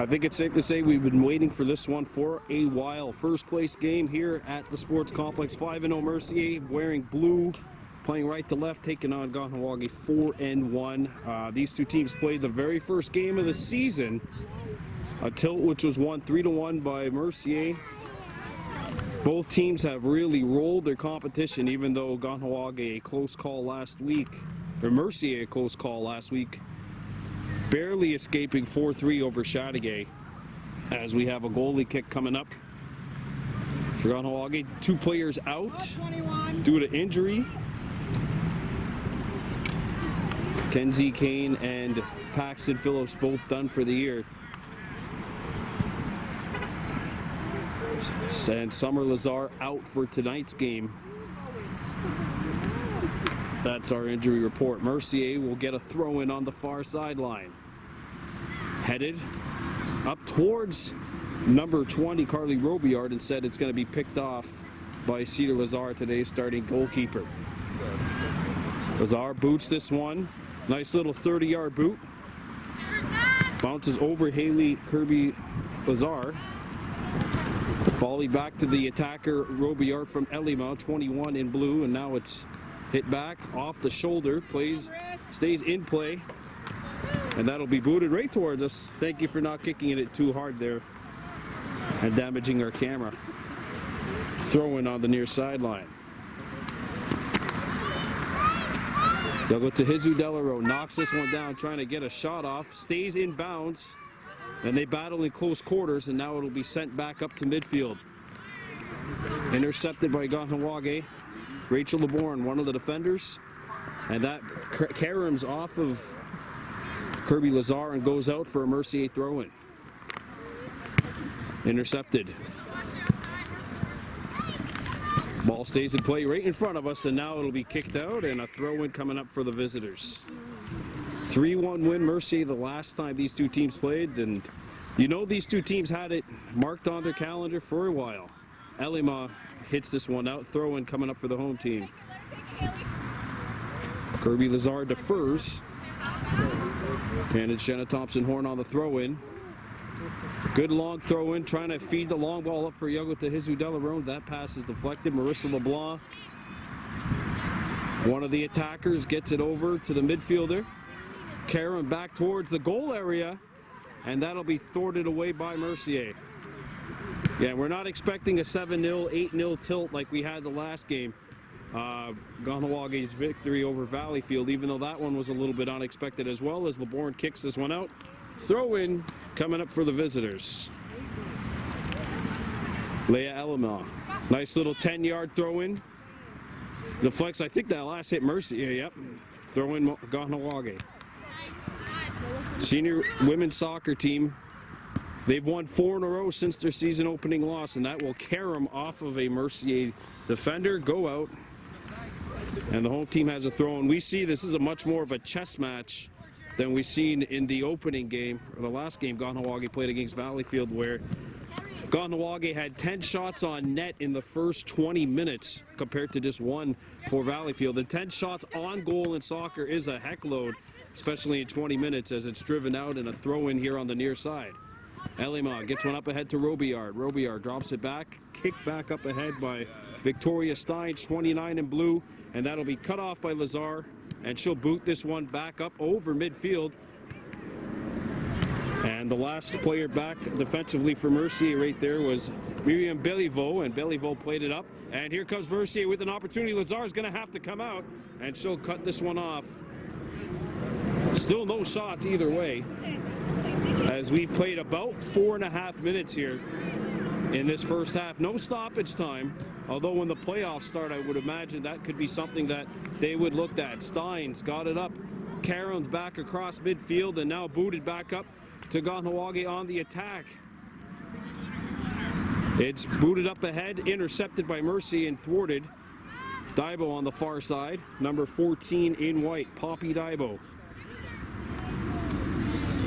I think it's safe to say we've been waiting for this one for a while. First place game here at the Sports Complex. 5-0 Mercier, wearing blue, playing right to left, taking on Kahnawake 4-1. These two teams played the very first game of the season, a tilt which was won 3-1 by Mercier. Both teams have really rolled their competition, even though Kahnawake a close call last week, or Mercier a close call last week, barely escaping 4-3 over Showdown, as we have a goalie kick coming up for Kahnawake. 2 players out due to injury. Kenzie Kane and Paxton Phillips both done for the year. And Summer Lazar out for tonight's game. That's our injury report. Mercier will get a throw-in on the far sideline. Headed up towards number 20, Carly Robillard. Instead, it's going to be picked off by Cedar Lazar, today's starting goalkeeper. Lazar boots this one. Nice little 30-yard boot. Bounces over Haley Kirby Lazar. Volley back to the attacker Robillard from Elima, 21 in blue, and now it's hit back off the shoulder. Stays in play. And that'll be booted right towards us. Thank you for not kicking it too hard there and damaging our camera. Throw in on the near sideline. They'll go to Hizu Delaro. Knocks this one down, trying to get a shot off. Stays in bounds. And they battle in close quarters, and now it'll be sent back up to midfield. Intercepted by Kahnawake. Rachel LeBourne, one of the defenders. And that caroms off of Kirby Lazar and goes out for a Mercier throw-in. Intercepted. Ball stays in play right in front of us, and now it'll be kicked out, and a throw-in coming up for the visitors. 3-1 win Mercier the last time these two teams played, and you know these two teams had it marked on their calendar for a while. Elima hits this one out. Throw-in coming up for the home team. Kirby Lazar defers. And it's Jenna Thompson-Horn on the throw-in. Good long throw-in, trying to feed the long ball up for Yogo to Hizu Delarone. That pass is deflected. Marissa LeBlanc, one of the attackers, gets it over to the midfielder. Karen back towards the goal area, and that'll be thwarted away by Mercier. Yeah, we're not expecting a 7-0, 8-0 tilt like we had the last game. Kahnawake's victory over Valleyfield, even though that one was a little bit unexpected as well, as LeBourne kicks this one out. Throw in coming up for the visitors. Leah Elima. Nice little 10-yard throw in. The flex, I think that last hit Mercier, yep. Throw in Kahnawake. Senior women's soccer team. They've won 4 in a row since their season opening loss, and that will carry them off of a Mercier defender, go out. And the home team has a throw, and we see this is a much more of a chess match than we've seen in the opening game, or the last game Kahnawake played against Valleyfield, where Kahnawake had 10 shots on net in the first 20 minutes compared to just 1 for Valleyfield. And 10 shots on goal in soccer is a heck load, especially in 20 minutes as it's driven out in a throw-in here on the near side. Elima gets one up ahead to Robillard. Robillard drops it back, kicked back up ahead by Victoria Stein, 29 in blue, and that'll be cut off by Lazar, and she'll boot this one back up over midfield. And the last player back defensively for Mercier right there was Miriam Beliveau, and Beliveau played it up. And here comes Mercier with an opportunity. Lazar's going to have to come out, and she'll cut this one off. Still no shots either way, as we've played about 4.5 minutes here in this first half. No stoppage time, although when the playoffs start, I would imagine that could be something that they would look at. Steins got it up. Karen's back across midfield, and now booted back up to Kahnawake on the attack. It's booted up ahead, intercepted by Mercier and thwarted. Daibo on the far side, number 14 in white, Poppy Daibo.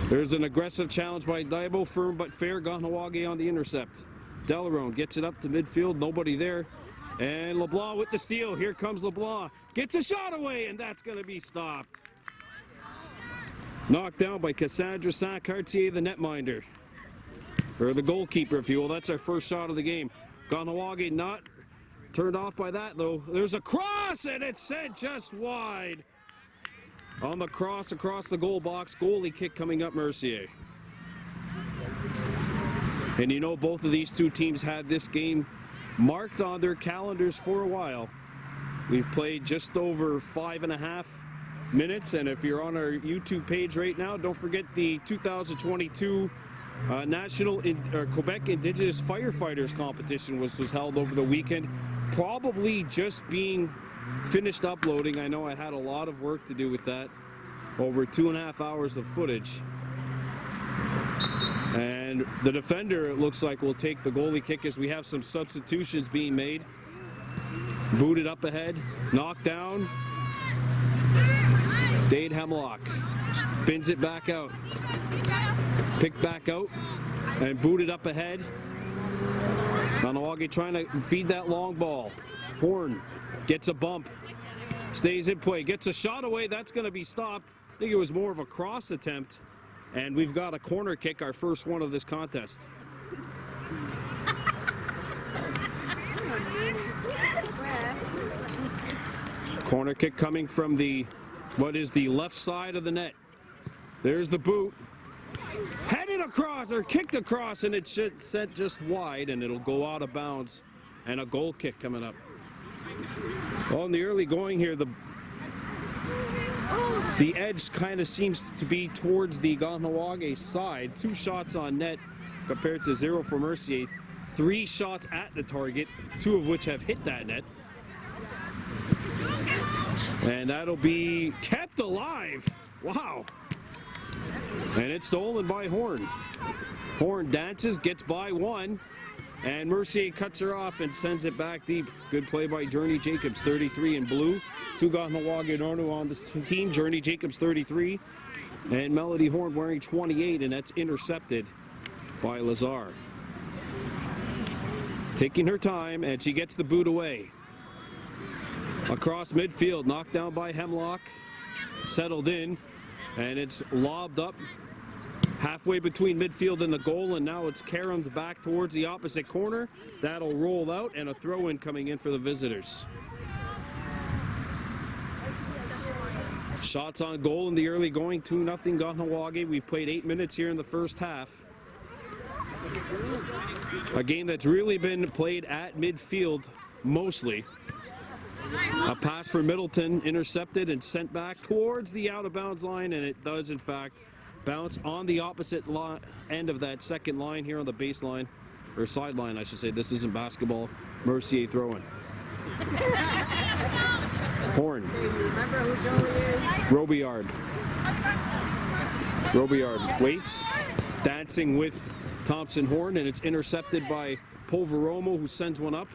There's an aggressive challenge by Daibo, firm but fair. Kahnawake on the intercept. Delarone gets it up to midfield, nobody there. And LeBlanc with the steal. Here comes LeBlanc. Gets a shot away, and that's going to be stopped. Knocked down by Cassandra Saint-Cartier, the netminder. or the goalkeeper, if you will. That's our first shot of the game. Kahnawake not turned off by that, though. There's a cross, and it's sent just wide. On the cross across the goal box, goalie kick coming up Mercier. And you know, both of these two teams had this game marked on their calendars for a while. We've played just over 5.5 minutes, and if you're on our YouTube page right now, don't forget the 2022 National Quebec Indigenous Firefighters competition was held over the weekend. Probably just being finished uploading. I know I had a lot of work to do with that. Over 2.5 hours of footage. And the defender, it looks like, will take the goalie kick as we have some substitutions being made. Booted up ahead, knocked down. Dade Hemlock spins it back out. Picked back out and booted up ahead. Kahnawake trying to feed that long ball. Horn gets a bump. Stays in play, gets a shot away. That's going to be stopped. I think it was more of a cross attempt. And we've got a corner kick, our first one of this contest. Corner kick coming from what is the left side of the net. There's the boot. Headed across, or kicked across, and it's sent just wide, and it'll go out of bounds. And a goal kick coming up. Well, in the early going here, the edge kind of seems to be towards the Kahnawake side. 2 shots on net compared to 0 for Mercier. 3 shots at the target, 2 of which have hit that net. And that'll be kept alive. Wow. And it's stolen by Horn. Horn dances, gets by one, and Mercier cuts her off and sends it back deep. Good play by Journey Jacobs, 33 in blue. 2 Kahnawake Nornu on this team. Journey Jacobs, 33, and Melody Horn wearing 28, and that's intercepted by Lazar. Taking her time, and she gets the boot away. Across midfield, knocked down by Hemlock. Settled in, and it's lobbed up halfway between midfield and the goal, and now it's caromed back towards the opposite corner. That'll roll out, and a throw-in coming in for the visitors. Shots on goal in the early going, 2-0 Kahnawake. We've played 8 minutes here in the first half. A game that's really been played at midfield mostly. A pass for Middleton, intercepted and sent back towards the out-of-bounds line, and it does, in fact, bounce on the opposite end of that second line here on the baseline, or sideline, I should say. This isn't basketball. Mercier throwing. Horn. Robillard. Robillard waits, dancing with Thompson Horn, and it's intercepted by Polveromo, who sends one up.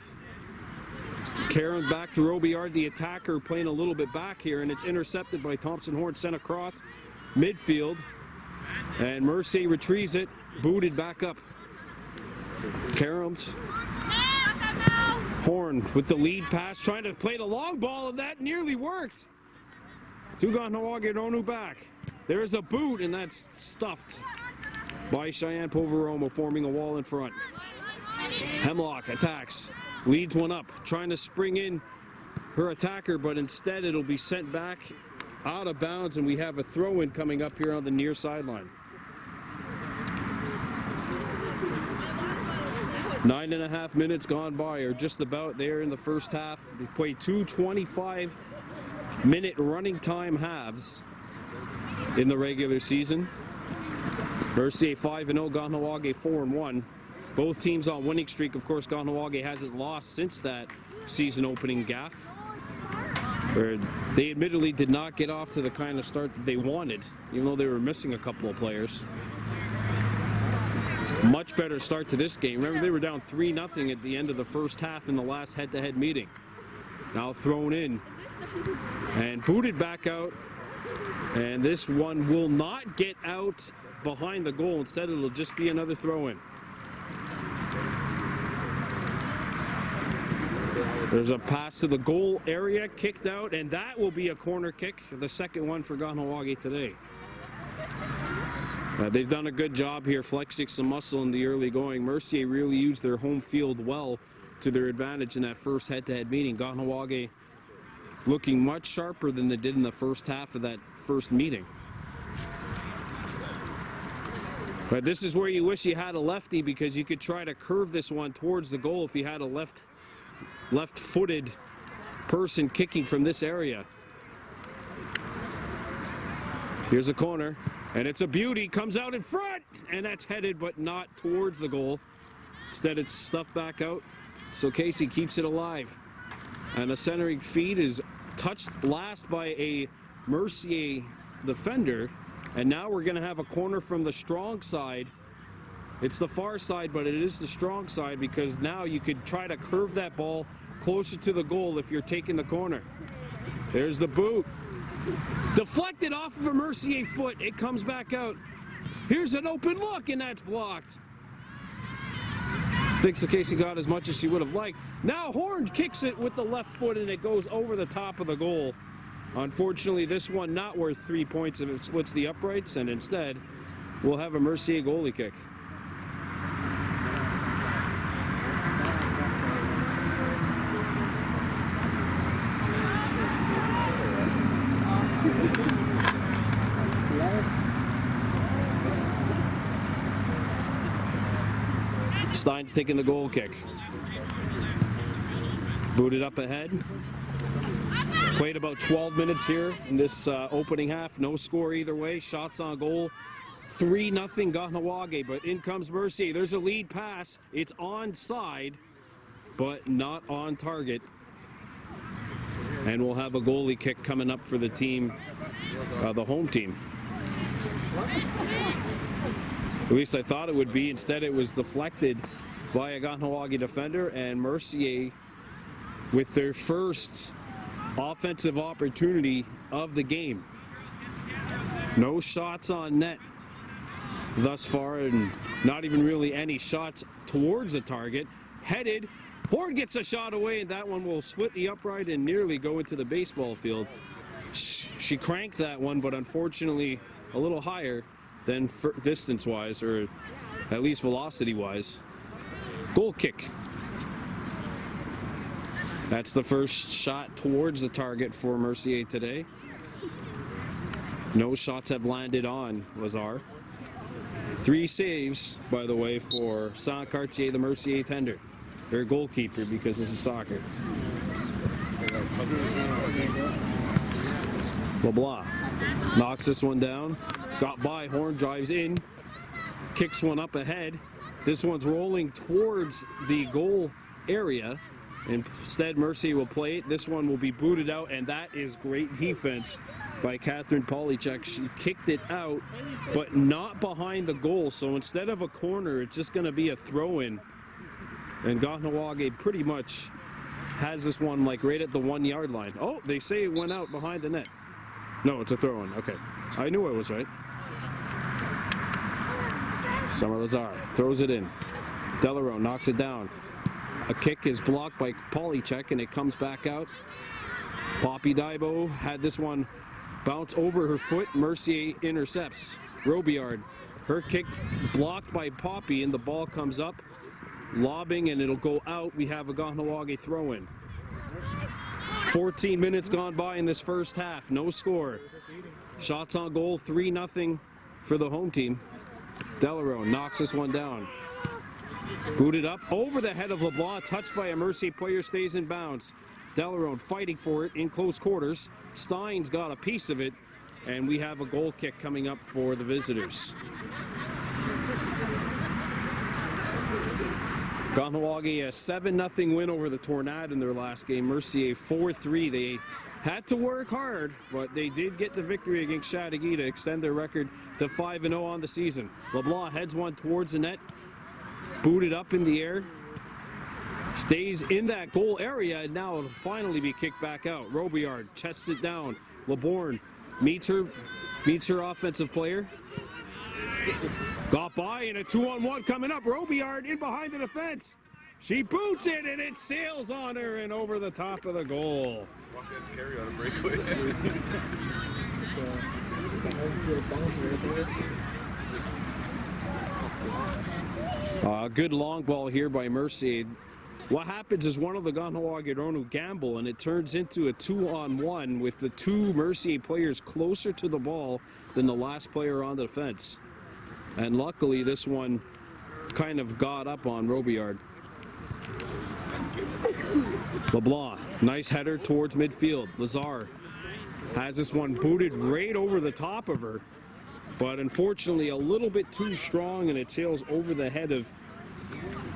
Karen back to Robillard, the attacker, playing a little bit back here, and it's intercepted by Thompson Horn, sent across midfield, and Mercier retrieves it, booted back up. Karam's Horn with the lead pass, trying to play the long ball, and that nearly worked. 2 Kahnawake Nornu back. There's a boot, and that's stuffed by Cheyenne Polveromo, forming a wall in front. Hemlock attacks. Leads one up, trying to spring in her attacker, but instead it'll be sent back out of bounds, and we have a throw-in coming up here on the near sideline. 9.5 minutes gone by, or just about there in the first half. They played 2 25-minute running time halves in the regular season. Mercier 5-0, Kahnawake 4-1. Both teams on winning streak. Of course, Kahnawake hasn't lost since that season opening gaffe. They admittedly did not get off to the kind of start that they wanted, even though they were missing a couple of players. Much better start to this game. Remember, they were down 3-0 at the end of the first half in the last head-to-head meeting. Now thrown in and booted back out. And this one will not get out behind the goal. Instead, it'll just be another throw-in. There's a pass to the goal area, kicked out, and that will be a corner kick, the second one for Kahnawake today. They've done a good job here flexing some muscle in the early going. Mercier really used their home field well to their advantage in that first head-to-head meeting. Kahnawake looking much sharper than they did in the first half of that first meeting. But this is where you wish you had a lefty, because you could try to curve this one towards the goal if you had a left-footed person kicking from this area. Here's a corner, and it's a beauty. Comes out in front, and that's headed but not towards the goal. Instead, it's stuffed back out, so Casey keeps it alive. And a centering feed is touched last by a Mercier defender. And now we're going to have a corner from the strong side. It's the far side, but it is the strong side, because now you could try to curve that ball closer to the goal if you're taking the corner. There's the boot. Deflected off of a Mercier foot. It comes back out. Here's an open look, and that's blocked. Thinks Casey got as much as she would have liked. Now Horn kicks it with the left foot, and it goes over the top of the goal. Unfortunately, this one not worth 3 points if it splits the uprights, and instead we'll have a Mercier goalie kick. Stein's taking the goal kick. Booted up ahead. Played about 12 minutes here in this opening half. No score either way. Shots on goal. 3-0 Kahnawake, but in comes Mercier. There's a lead pass. It's onside, but not on target. And we'll have a goalie kick coming up for the team, the home team. At least I thought it would be. Instead, it was deflected by a Kahnawake defender, and Mercier, with their first offensive opportunity of the game. No shots on net thus far, and not even really any shots towards the target. Headed, Horn gets a shot away, and that one will split the upright and nearly go into the baseball field. She cranked that one, but unfortunately a little higher than distance-wise, or at least velocity-wise. Goal kick. That's the first shot towards the target for Mercier today. No shots have landed on Lazar. 3 saves, by the way, for Saint-Cartier, the Mercier tender. Their goalkeeper, because this is soccer. LeBlanc knocks this one down. Got by, Horn drives in. Kicks one up ahead. This one's rolling towards the goal area. Instead, Mercier will play it. This one will be booted out, and that is great defense by Catherine Polychek. She kicked it out, but not behind the goal. So instead of a corner, it's just going to be a throw-in. And Kahnawake pretty much has this one like right at the 1-yard line. Oh, they say it went out behind the net. No, it's a throw-in. Okay, I knew I was right. Summer Lazar throws it in. Delarose knocks it down. A kick is blocked by Polychek, and it comes back out. Poppy Daibo had this one bounce over her foot. Mercier intercepts. Robillard, her kick blocked by Poppy, and the ball comes up, lobbing, and it'll go out. We have a Kahnawake throw-in. 14 minutes gone by in this first half. No score. Shots on goal, 3-0 for the home team. Delarose knocks this one down. Booted up over the head of LeBlanc, touched by a Mercier player, stays in bounds. Delarose fighting for it in close quarters. Stein's got a piece of it, and we have a goal kick coming up for the visitors. Kahnawake, a 7-0 win over the Tornado in their last game. Mercier 4-3. They had to work hard, but they did get the victory against Chateauguay to extend their record to 5-0 on the season. LeBlanc heads one towards the net. Booted up in the air. Stays in that goal area, and now it'll finally be kicked back out. Robillard chests it down. LeBorn meets her offensive player. Got by, and a 2-on-1 coming up. Robillard in behind the defense. She boots it, and it sails on her and over the top of the goal. Walk-ins carry on a breakaway. Good long ball here by Mercier. What happens is one of the Kahnawake will gamble, and it turns into a 2-on-1 with the two Mercier players closer to the ball than the last player on the fence. And luckily, this one kind of got up on Robillard. LeBlanc, nice header towards midfield. Lazar has this one booted right over the top of her, but unfortunately a little bit too strong, and it sails over the head of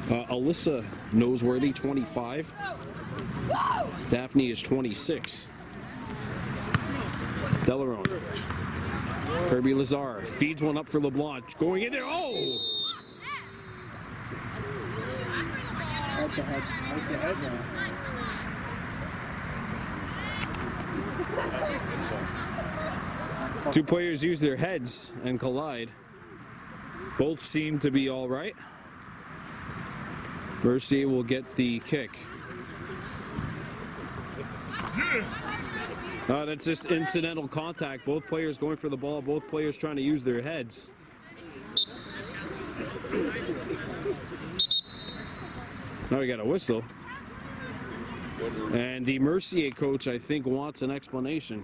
Alyssa Noseworthy, 25. Daphne is 26. Delarone. Kirby Lazar feeds one up for LeBlanc. Going in there. Oh! Two players use their heads and collide. Both seem to be all right. Mercier will get the kick. That's just incidental contact. Both players going for the ball. Both players trying to use their heads. Now we got a whistle. And the Mercier coach, I think, wants an explanation.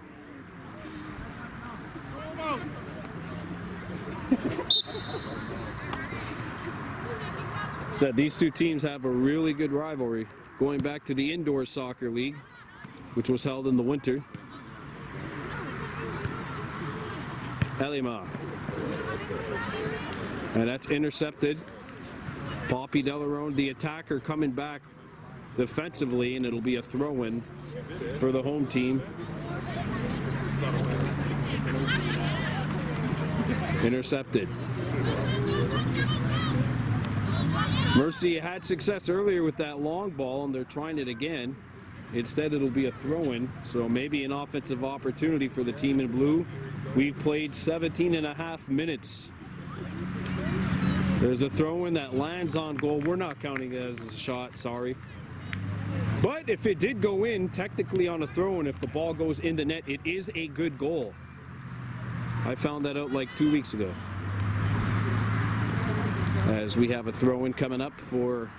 Said these two teams have a really good rivalry going back to the indoor soccer league, which was held in the winter. Elima. And that's intercepted. Poppy Delarone, the attacker, coming back defensively, and it'll be a throw-in for the home team. Intercepted. Mercier had success earlier with that long ball, and they're trying it again. Instead, it'll be a throw-in, so maybe an offensive opportunity for the team in blue. We've played 17.5 minutes. There's a throw-in that lands on goal. We're not counting it as a shot, sorry. But if it did go in, technically on a throw-in, if the ball goes in the net, it is a good goal. I found that out like 2 weeks ago. As we have a throw-in coming up for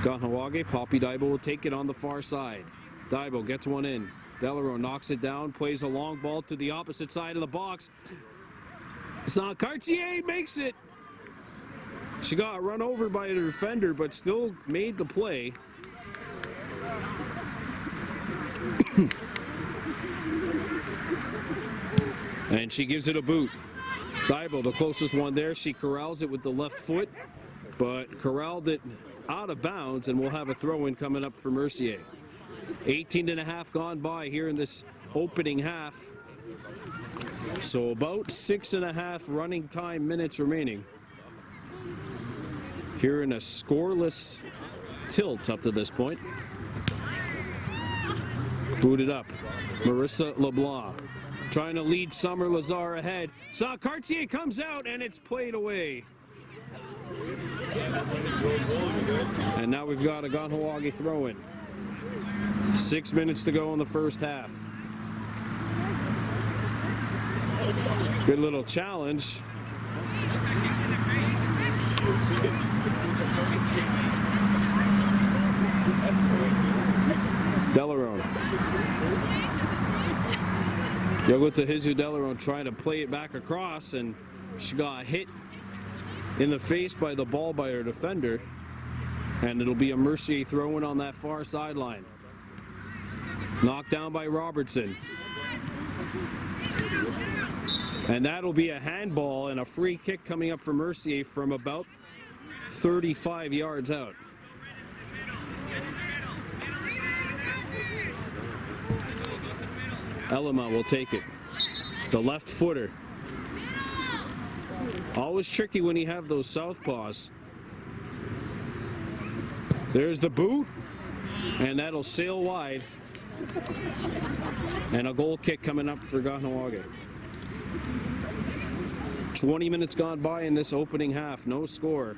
Kahnawake. Poppy Daibo will take it on the far side. Daibo gets one in. Delarone knocks it down, plays a long ball to the opposite side of the box. Cartier makes it. She got run over by a defender, but still made the play. And she gives it a boot. Daibo, the closest one there, she corrals it with the left foot, but corralled it out of bounds, and we'll have a throw-in coming up for Mercier. 18.5 gone by here in this opening half. So about 6.5 running time minutes remaining. Here in a scoreless tilt up to this point. Booted up. Marissa LeBlanc trying to lead Summer Lazar ahead. Cartier comes out, and it's played away. And now we've got a Kahnawake throw-in. 6 minutes to go in the first half. Good little challenge. Delarone. Yogota Hizu Delarone trying to play it back across, and she got hit in the face by the ball by her defender. And it'll be a Mercier throw-in on that far sideline. Knocked down by Robertson. And that'll be a handball and a free kick coming up for Mercier from about 35 yards out. Elima will take it. The left footer. Always tricky when you have those southpaws. There's the boot, and that'll sail wide. And a goal kick coming up for Kahnawake. 20 minutes gone by in this opening half, no score.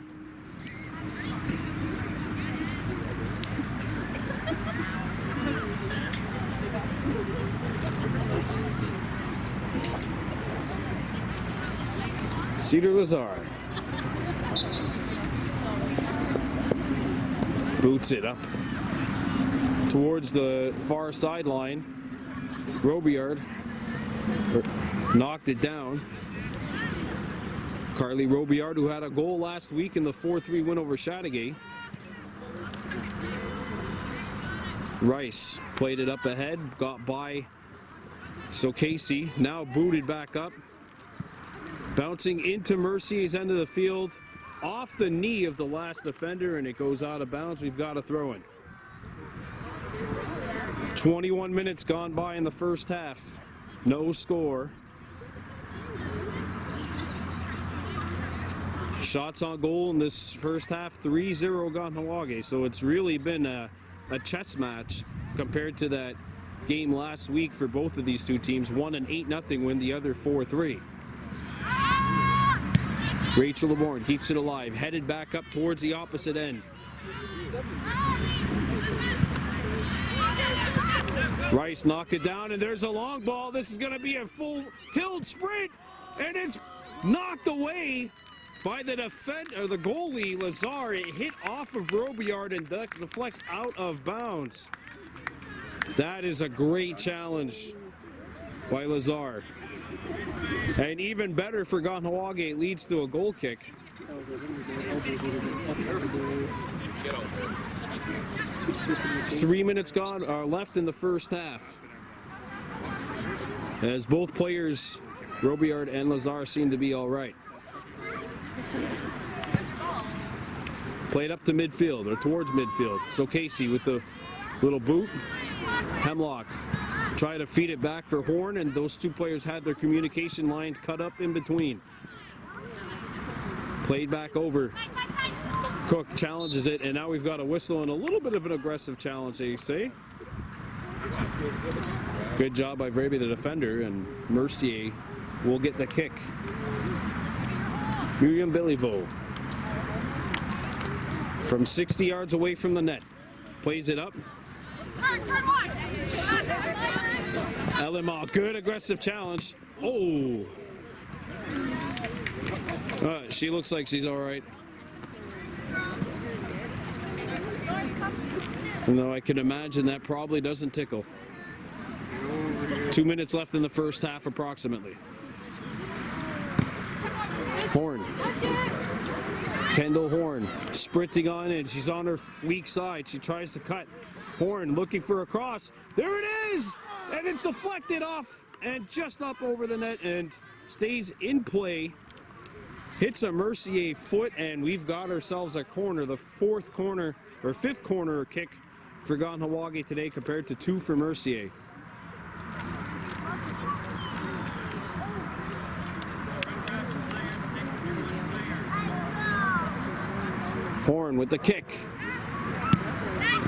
Cedar Lazar. Boots it up towards the far sideline. Robillard knocked it down. Carly Robillard, who had a goal last week in the 4-3 win over Chateauguay. Rice played it up ahead, got by Casey, now booted back up. Bouncing into Mercier's end of the field, off the knee of the last defender, and it goes out of bounds. We've got a throw-in. 21 minutes gone by in the first half. No score. Shots on goal in this first half, 3-0 Kahnawake. So it's really been a chess match compared to that game last week for both of these two teams. One an 8-0 win, the other 4-3. Rachel LeBourne keeps it alive, headed back up towards the opposite end. Rice knocked it down, and there's a long ball. This is going to be a full tilt sprint, and it's knocked away by the defender, the goalie, Lazar. It hit off of Robillard and deflects out of bounds. That is a great challenge by Lazar. And even better for Kahnawake, it leads to a goal kick. Three minutes left in the first half. As both players, Robillard and Lazar, seem to be all right. Played up to midfield, or towards midfield. So Casey with the little boot. Hemlock try to feed it back for Horn, and those two players had their communication lines cut up in between. Played back over. Cook challenges it, and now we've got a whistle and a little bit of an aggressive challenge, they say. Good job by Vrebe, the defender, and Mercier will get the kick. Miriam Béliveau from 60 yards away from the net. Plays it up. Elima, good aggressive challenge. Oh! She looks like she's all right. No, I can imagine that probably doesn't tickle. 2 minutes left in the first half, approximately. Horn. Kendall Horn sprinting on in. She's on her weak side. She tries to cut. Horn looking for a cross. There it is! And it's deflected off and just up over the net and stays in play. Hits a Mercier foot, and we've got ourselves a corner, the fifth corner kick for Kahnawake today compared to 2 for Mercier. Horn with the kick.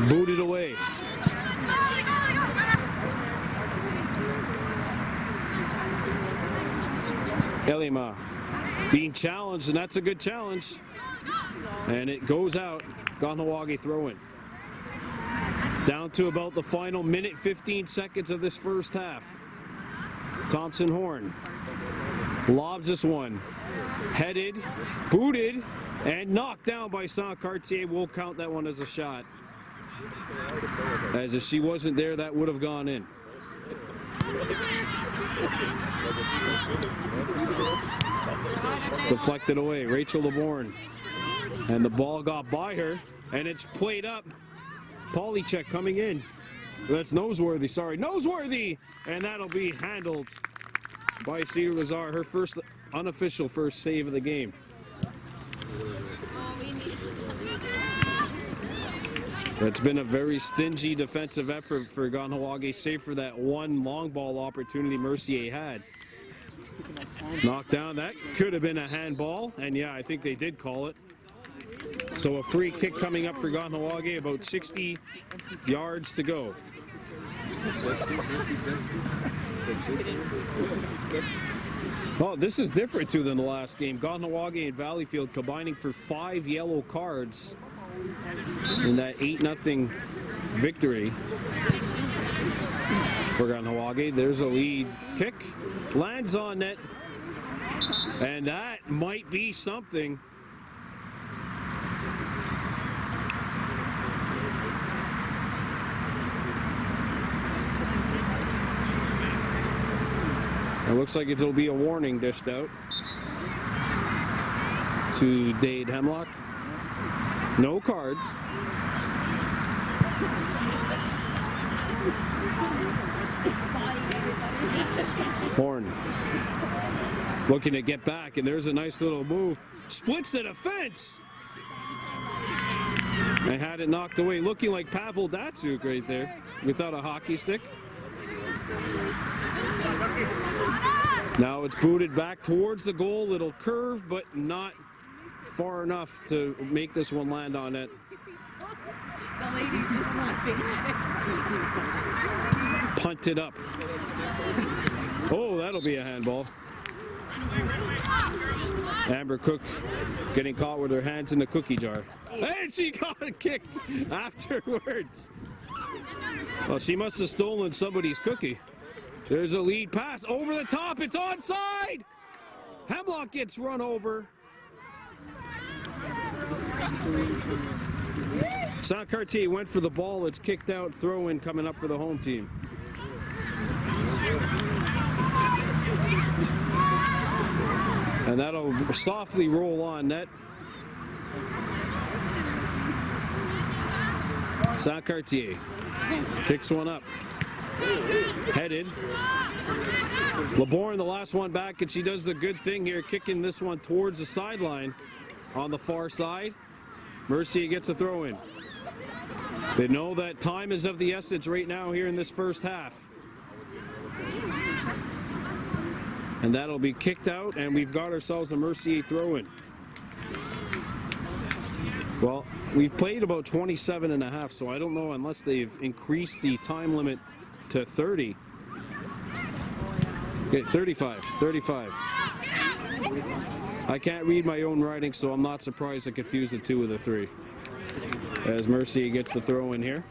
Booted away. Elima being challenged, and that's a good challenge. And it goes out. Kahnawake throw-in. Down to about the final minute, 15 seconds of this first half. Thompson Horn lobs this one. Headed, booted, and knocked down by Saint-Cartier. We'll count that one as a shot. As if she wasn't there, that would have gone in. Deflected away, Rachel LeBourne. And the ball got by her, and it's played up. Polychek coming in. That's Noseworthy, sorry. Noseworthy! And that'll be handled by Cedar Lazar, her first unofficial first save of the game. It's been a very stingy defensive effort for Kahnawake, save for that one long ball opportunity Mercier had. Knocked down, that could have been a handball, and yeah, I think they did call it. So a free kick coming up for Kahnawake, about 60 yards to go. Oh, this is different too than the last game. Kahnawake and Valleyfield combining for 5 yellow cards in that 8-0 victory for Kahnawake. There's a lead kick, lands on net, and that might be something. It looks like it'll be a warning dished out to Dade Hemlock. No card. Horn looking to get back, and there's a nice little move. Splits the defense. And had it knocked away, looking like Pavel Datsuk right there without a hockey stick. Now it's booted back towards the goal. It'll curve, but not far enough to make this one land on it. The lady's just laughing at it. Punted up. Oh, that'll be a handball. Amber Cook getting caught with her hands in the cookie jar. And she got it kicked afterwards. Well, she must have stolen somebody's cookie. There's a lead pass over the top. It's onside. Hemlock gets run over. Saint-Cartier went for the ball. It's kicked out. Throw in coming up for the home team. And that'll softly roll on net. Saint-Cartier kicks one up. Headed. LeBourne, the last one back, and she does the good thing here, kicking this one towards the sideline on the far side. Mercier gets a throw in. They know that time is of the essence right now here in this first half. And that'll be kicked out, and we've got ourselves a Mercier throw in. Well, we've played about 27 and a half, so I don't know unless they've increased the time limit to 30. Okay, 35. I can't read my own writing, so I'm not surprised I confused the 2 with the 3. As Mercier gets the throw in here.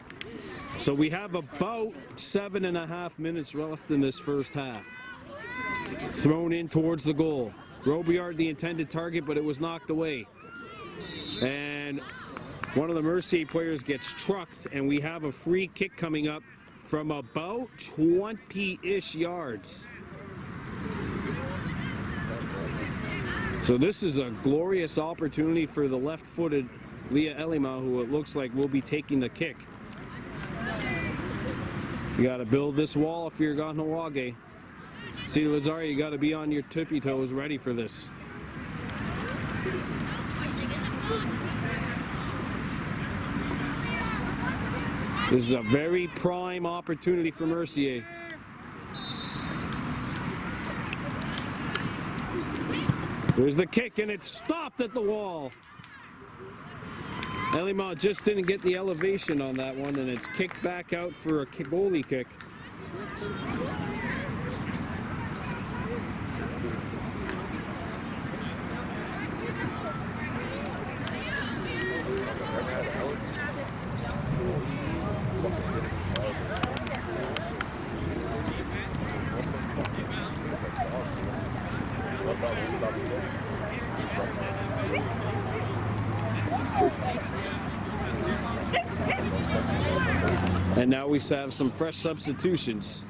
So we have about 7.5 minutes left in this first half. Thrown in towards the goal. Robillard the intended target, but it was knocked away. And one of the Mercier players gets trucked, and we have a free kick coming up from about 20-ish yards. So this is a glorious opportunity for the left-footed Leah Elima, who it looks like will be taking the kick. You got to build this wall if you're Kahnawake. See, Lazar, you got to be on your tippy toes ready for this. This is a very prime opportunity for Mercier. There's the kick, and it's stopped at the wall. Elima just didn't get the elevation on that one, and it's kicked back out for a goalie kick. And now we have some fresh substitutions.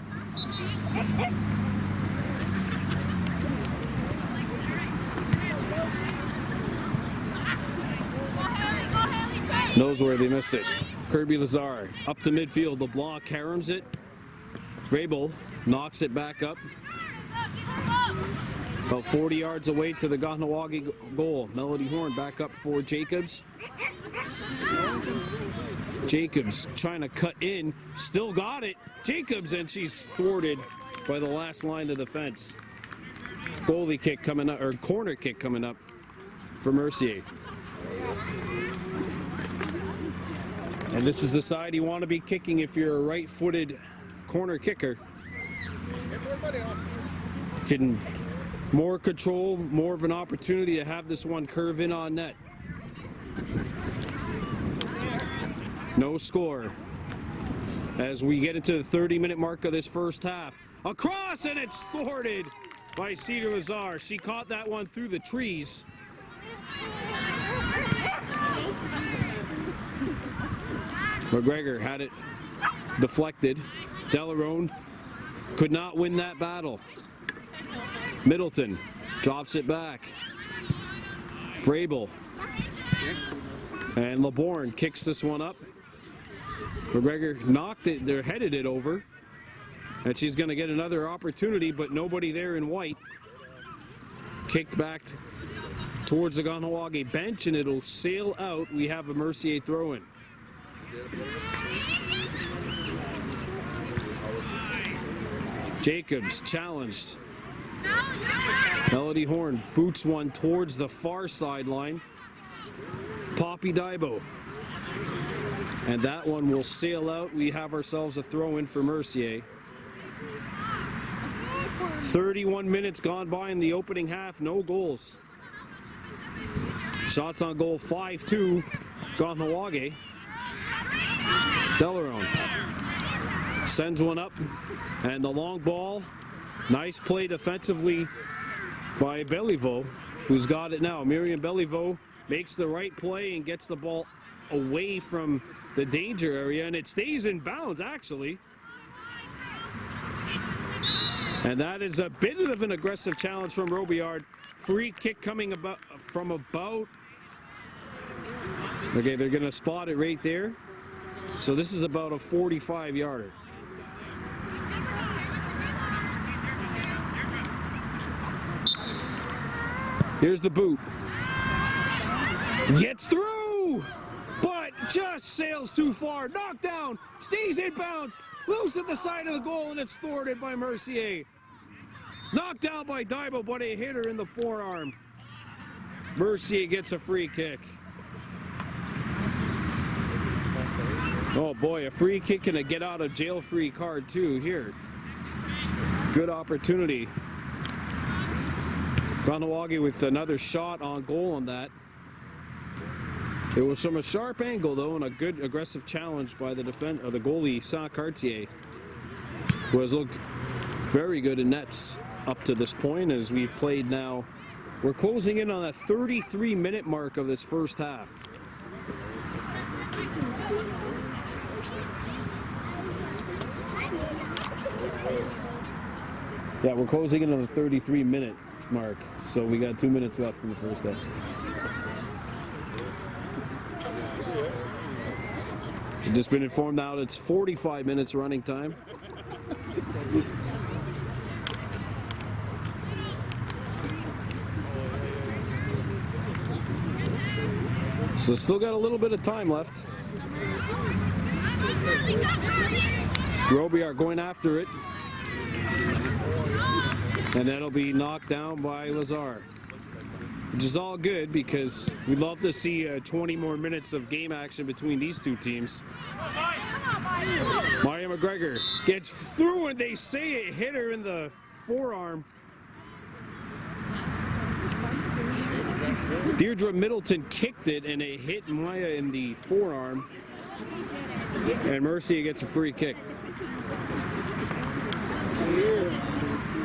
Knows where they missed it. Kirby Lazar up to midfield. LeBlanc caroms it. Vrabel knocks it back up. About 40 yards away to the Kahnawake goal. Melody Horn back up for Jacobs. Jacobs trying to cut in, still got it. Jacobs, and she's thwarted by the last line of defense. Goalie kick coming up, or corner kick coming up for Mercier. And this is the side you want to be kicking if you're a right-footed corner kicker. Can more control, more of an opportunity to have this one curve in on net. No score as we get into the 30-minute mark of this first half. Across, and it's thwarted by Cedar Lazar. She caught that one through the trees. McGregor had it deflected. Delarone could not win that battle. Middleton drops it back. Vrabel. And LeBourne kicks this one up. McGregor knocked it, they're headed it over. And she's going to get another opportunity, but nobody there in white. Kicked back towards the Kahnawake bench, and it'll sail out. We have a Mercier throw-in. Jacobs challenged. Melody Horn boots one towards the far sideline. Poppy Daibo. And that one will sail out. We have ourselves a throw-in for Mercier. 31 minutes gone by in the opening half, no goals. Shots on goal 5-2, Kahnawake. Delarone sends one up, and the long ball. Nice play defensively by Beliveau, who's got it now. Miriam Beliveau makes the right play and gets the ball away from the danger area, and it stays in bounds, actually. And that is a bit of an aggressive challenge from Robillard. Free kick coming from about. Okay, they're going to spot it right there. So this is about a 45-yarder. Here's the boot. Gets through, but just sails too far. Knocked down, stays in bounds, loose at the side of the goal, and it's thwarted by Mercier. Knocked down by Daibo, but a hitter in the forearm. Mercier gets a free kick. Oh boy, a free kick and a get out of jail free card too here. Good opportunity. Kahnawake with another shot on goal on that. It was from a sharp angle though, and a good aggressive challenge by the the goalie Saint-Cartier, who has looked very good in nets up to this point. As we've played now, we're closing in on a 33-minute mark of this first half. Yeah, we're closing in on the 33-minute mark, so we got 2 minutes left in the first half. I've just been informed now it's 45 minutes running time. So still got a little bit of time left. Robillard going after it. And that'll be knocked down by Lazar. Which is all good because we'd love to see 20 more minutes of game action between these two teams. Maria McGregor gets through, and they say it hit her in the forearm. Deirdre Middleton kicked it, and it hit Maya in the forearm. And Mercier gets a free kick.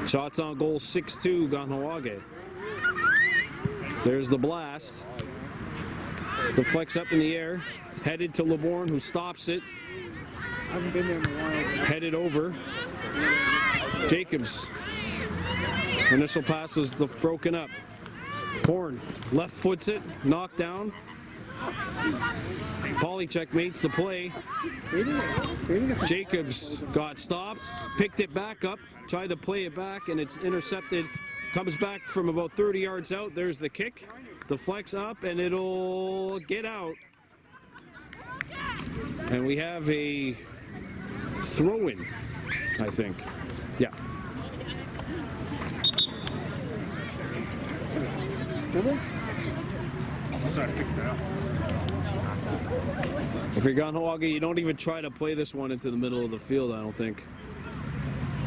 Shots on goal 6-2, Kahnawake. There's the blast. Deflects up in the air. Headed to LeBourne, who stops it. I haven't been there in a while. Headed over. Jacobs. Initial pass was broken up. Horn left foots it. Knocked down. Polychek makes the play. Jacobs got stopped. Picked it back up. Tried to play it back, and it's intercepted. Comes back from about 30 yards out. There's the kick. The flex up, and it'll get out. And we have a throw-in, I think. Yeah. If you're Kahnawake, you don't even try to play this one into the middle of the field, I don't think.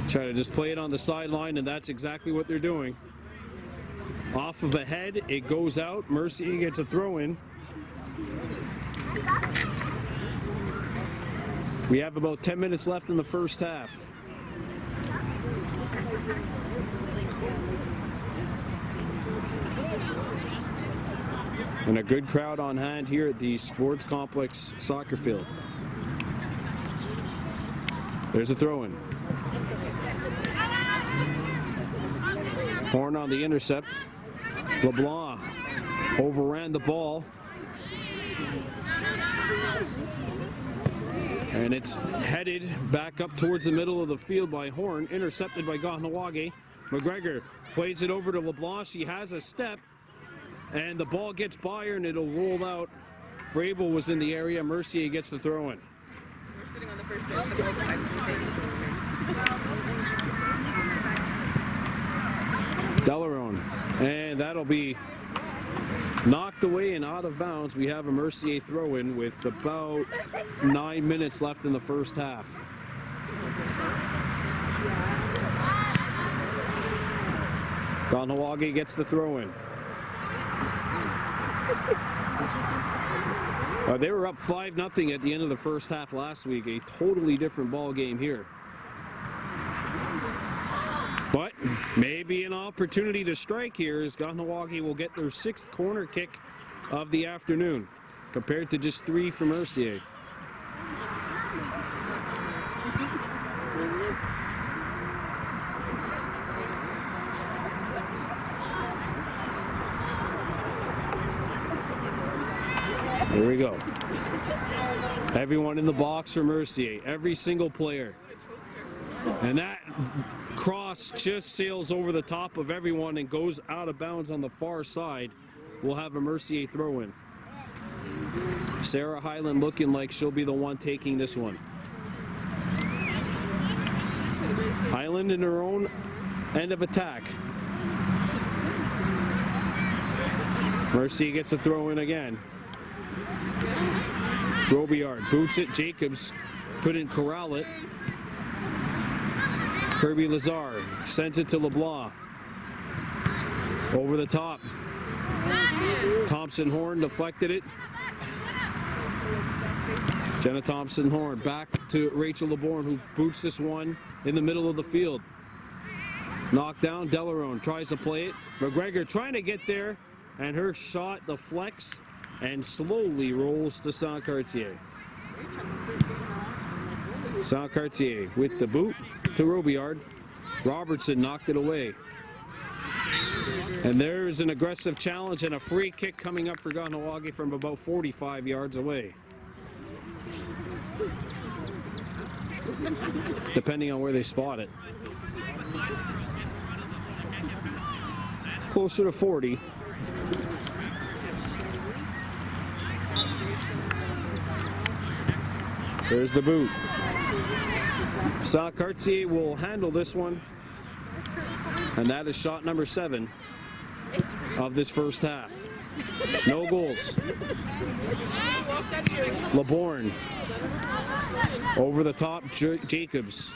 Try to just play it on the sideline, and that's exactly what they're doing. Off of a head, it goes out. Mercier gets a throw-in. We have about 10 minutes left in the first half. And a good crowd on hand here at the Sports Complex soccer field. There's a throw-in. Horn on the intercept. LeBlanc overran the ball. And it's headed back up towards the middle of the field by Horn, intercepted by Kahnawake. McGregor plays it over to LeBlanc. She has a step, and the ball gets by her, and it'll roll out. Vrabel was in the area. Mercier gets the throw in. We're sitting on the first row for the next 5 minutes. Delarone, and that'll be knocked away and out of bounds. We have a Mercier throw in with about 9 minutes left in the first half. Kahnawake gets the throw in. They were up 5-0 at the end of the first half last week. A totally different ball game here. But maybe an opportunity to strike here as Kahnawake will get their 6th corner kick of the afternoon, compared to just 3 for Mercier. Here we go. Everyone in the box for Mercier, every single player. And that cross just sails over the top of everyone and goes out of bounds on the far side. We'll have a Mercier throw in. Sarah Hyland looking like she'll be the one taking this one. Hyland in her own end of attack. Mercier gets a throw in again. Robillard boots it. Jacobs couldn't corral it. Kirby Lazar sends it to LeBlanc. Over the top. Thompson Horn deflected it. Jenna Thompson Horn back to Rachel LeBourne, who boots this one in the middle of the field. Knocked down. Delarone tries to play it. McGregor trying to get there, and her shot deflects and slowly rolls to Saint-Cartier. Saint-Cartier with the boot to Robillard. Robertson knocked it away. And there's an aggressive challenge and a free kick coming up for Kahnawake from about 45 yards away. Depending on where they spot it. Closer to 40. There's the boot. Saint-Cartier will handle this one. And that is shot number 7 of this first half. No goals. LeBourne. Over the top, Jacobs.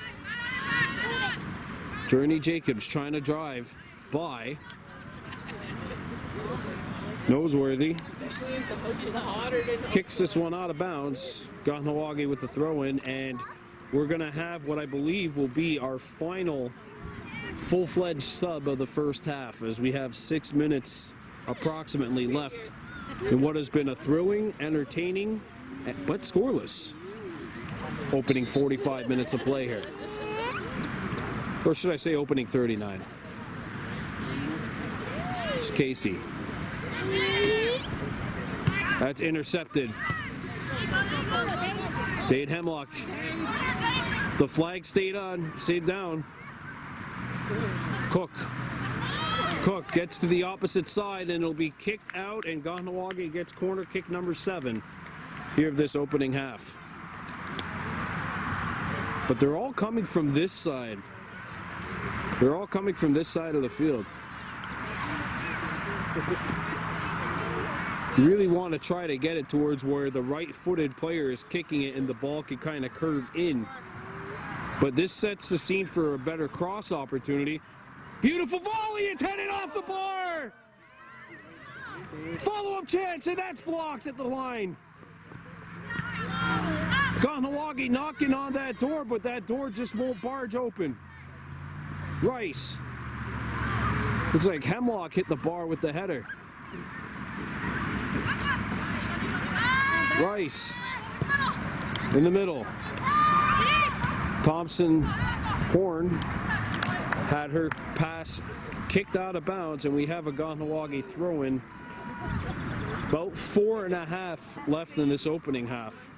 Journey Jacobs trying to drive by. Noseworthy. Kicks this one out of bounds. Kahnawake with the throw in, and we're going to have what I believe will be our final full-fledged sub of the first half, as we have 6 minutes approximately left in what has been a thrilling, entertaining, but scoreless opening 45 minutes of play here. Or should I say opening 39? It's Casey. That's intercepted. Dade Hemlock. The flag stayed down. Cook gets to the opposite side, and it'll be kicked out, and Kahnawake gets corner kick number 7 here of this opening half. But they're all coming from this side. They're all coming from this side of the field. You really want to try to get it towards where the right-footed player is kicking it and the ball can kind of curve in. But this sets the scene for a better cross opportunity. Beautiful volley, it's headed off the bar! Follow-up chance, and that's blocked at the line. Kahnawake knocking on that door, but that door just won't barge open. Rice. Looks like Hemlock hit the bar with the header. Rice in the middle. Thompson Horn had her pass kicked out of bounds, and we have a Kahnawake throw-in. About 4.5 left in this opening half.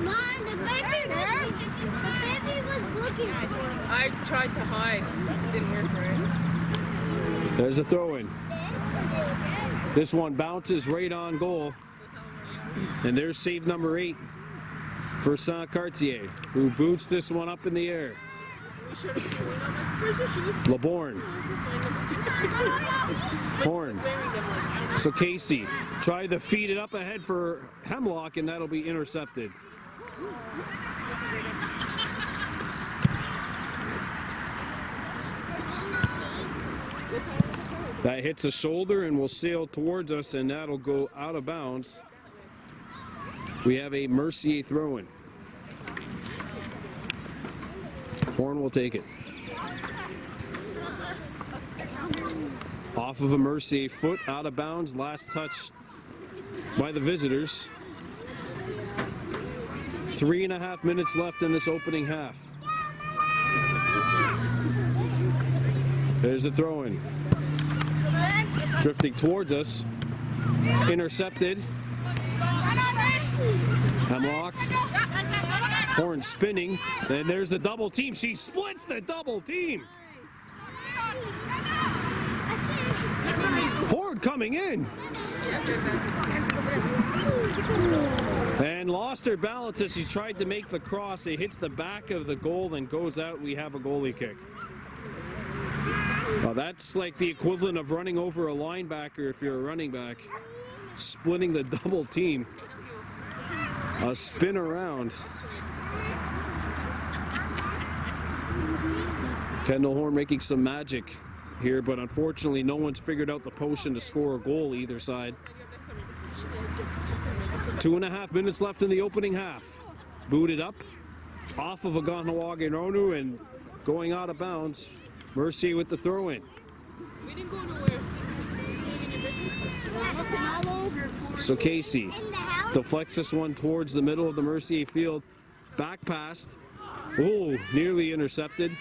Mom, the baby was looking for it. I tried to hide. It didn't work for it. There's a throw-in. This one bounces right on goal. And there's save number 8 for Saint-Cartier, who boots this one up in the air. We should have seen them. Where's your shoes? LeBourne. Horn. So Casey tried to feed it up ahead for Hemlock, and that'll be intercepted. That hits a shoulder and will sail towards us, and that'll go out of bounds. We have a Mercier throw-in. Horn will take it. Off of a Mercier foot, out of bounds, last touch by the visitors. 3.5 minutes left in this opening half. There's a throw-in. Drifting towards us. Intercepted. Hemlock. Horn spinning. And there's the double team. She splits the double team. Horn coming in. And lost her balance as she tried to make the cross. It hits the back of the goal and goes out. We have a goalie kick. Well, that's like the equivalent of running over a linebacker if you're a running back. Splitting the double team. A spin around. Kendall Horn making some magic here, but unfortunately no one's figured out the potion to score a goal either side. 2.5 minutes left in the opening half. Booted up, off of a Kahnawake Ronu and going out of bounds. Mercier with the throw-in. We didn't go nowhere. So Casey deflects this one towards the middle of the Mercier field. Back past. Oh, nearly intercepted.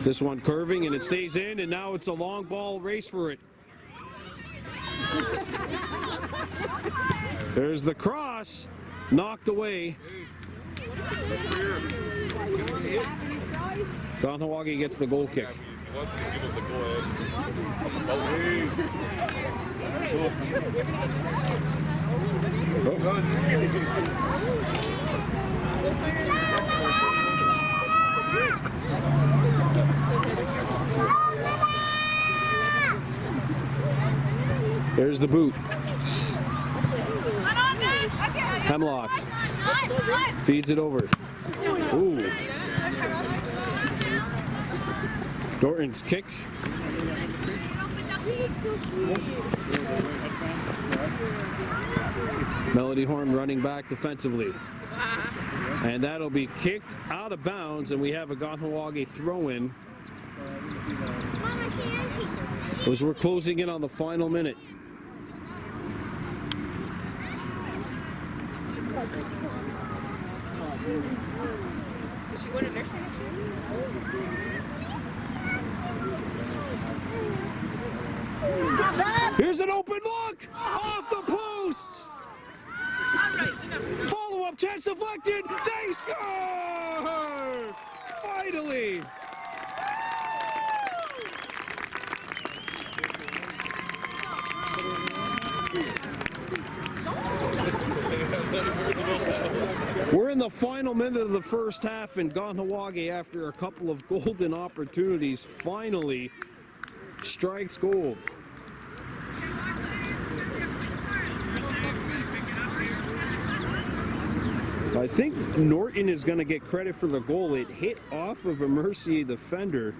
This one curving and it stays in, and now it's a long ball race for it. There's the cross, knocked away. Kahnawake gets the goal kick. There's the boot. Hemlock feeds it over. Ooh. Dorton's kick. Melody Horn running back defensively. And that'll be kicked out of bounds, and we have a Kahnawake throw-in as we're closing in on the final minute. Did she win a nursing next year? Here's an open look off the post. Follow-up chance deflected. They score! Finally. We're in the final minute of the first half, and Kahnawake, after a couple of golden opportunities, finally strikes gold. I think Norton is going to get credit for the goal. It hit off of a Mercier defender.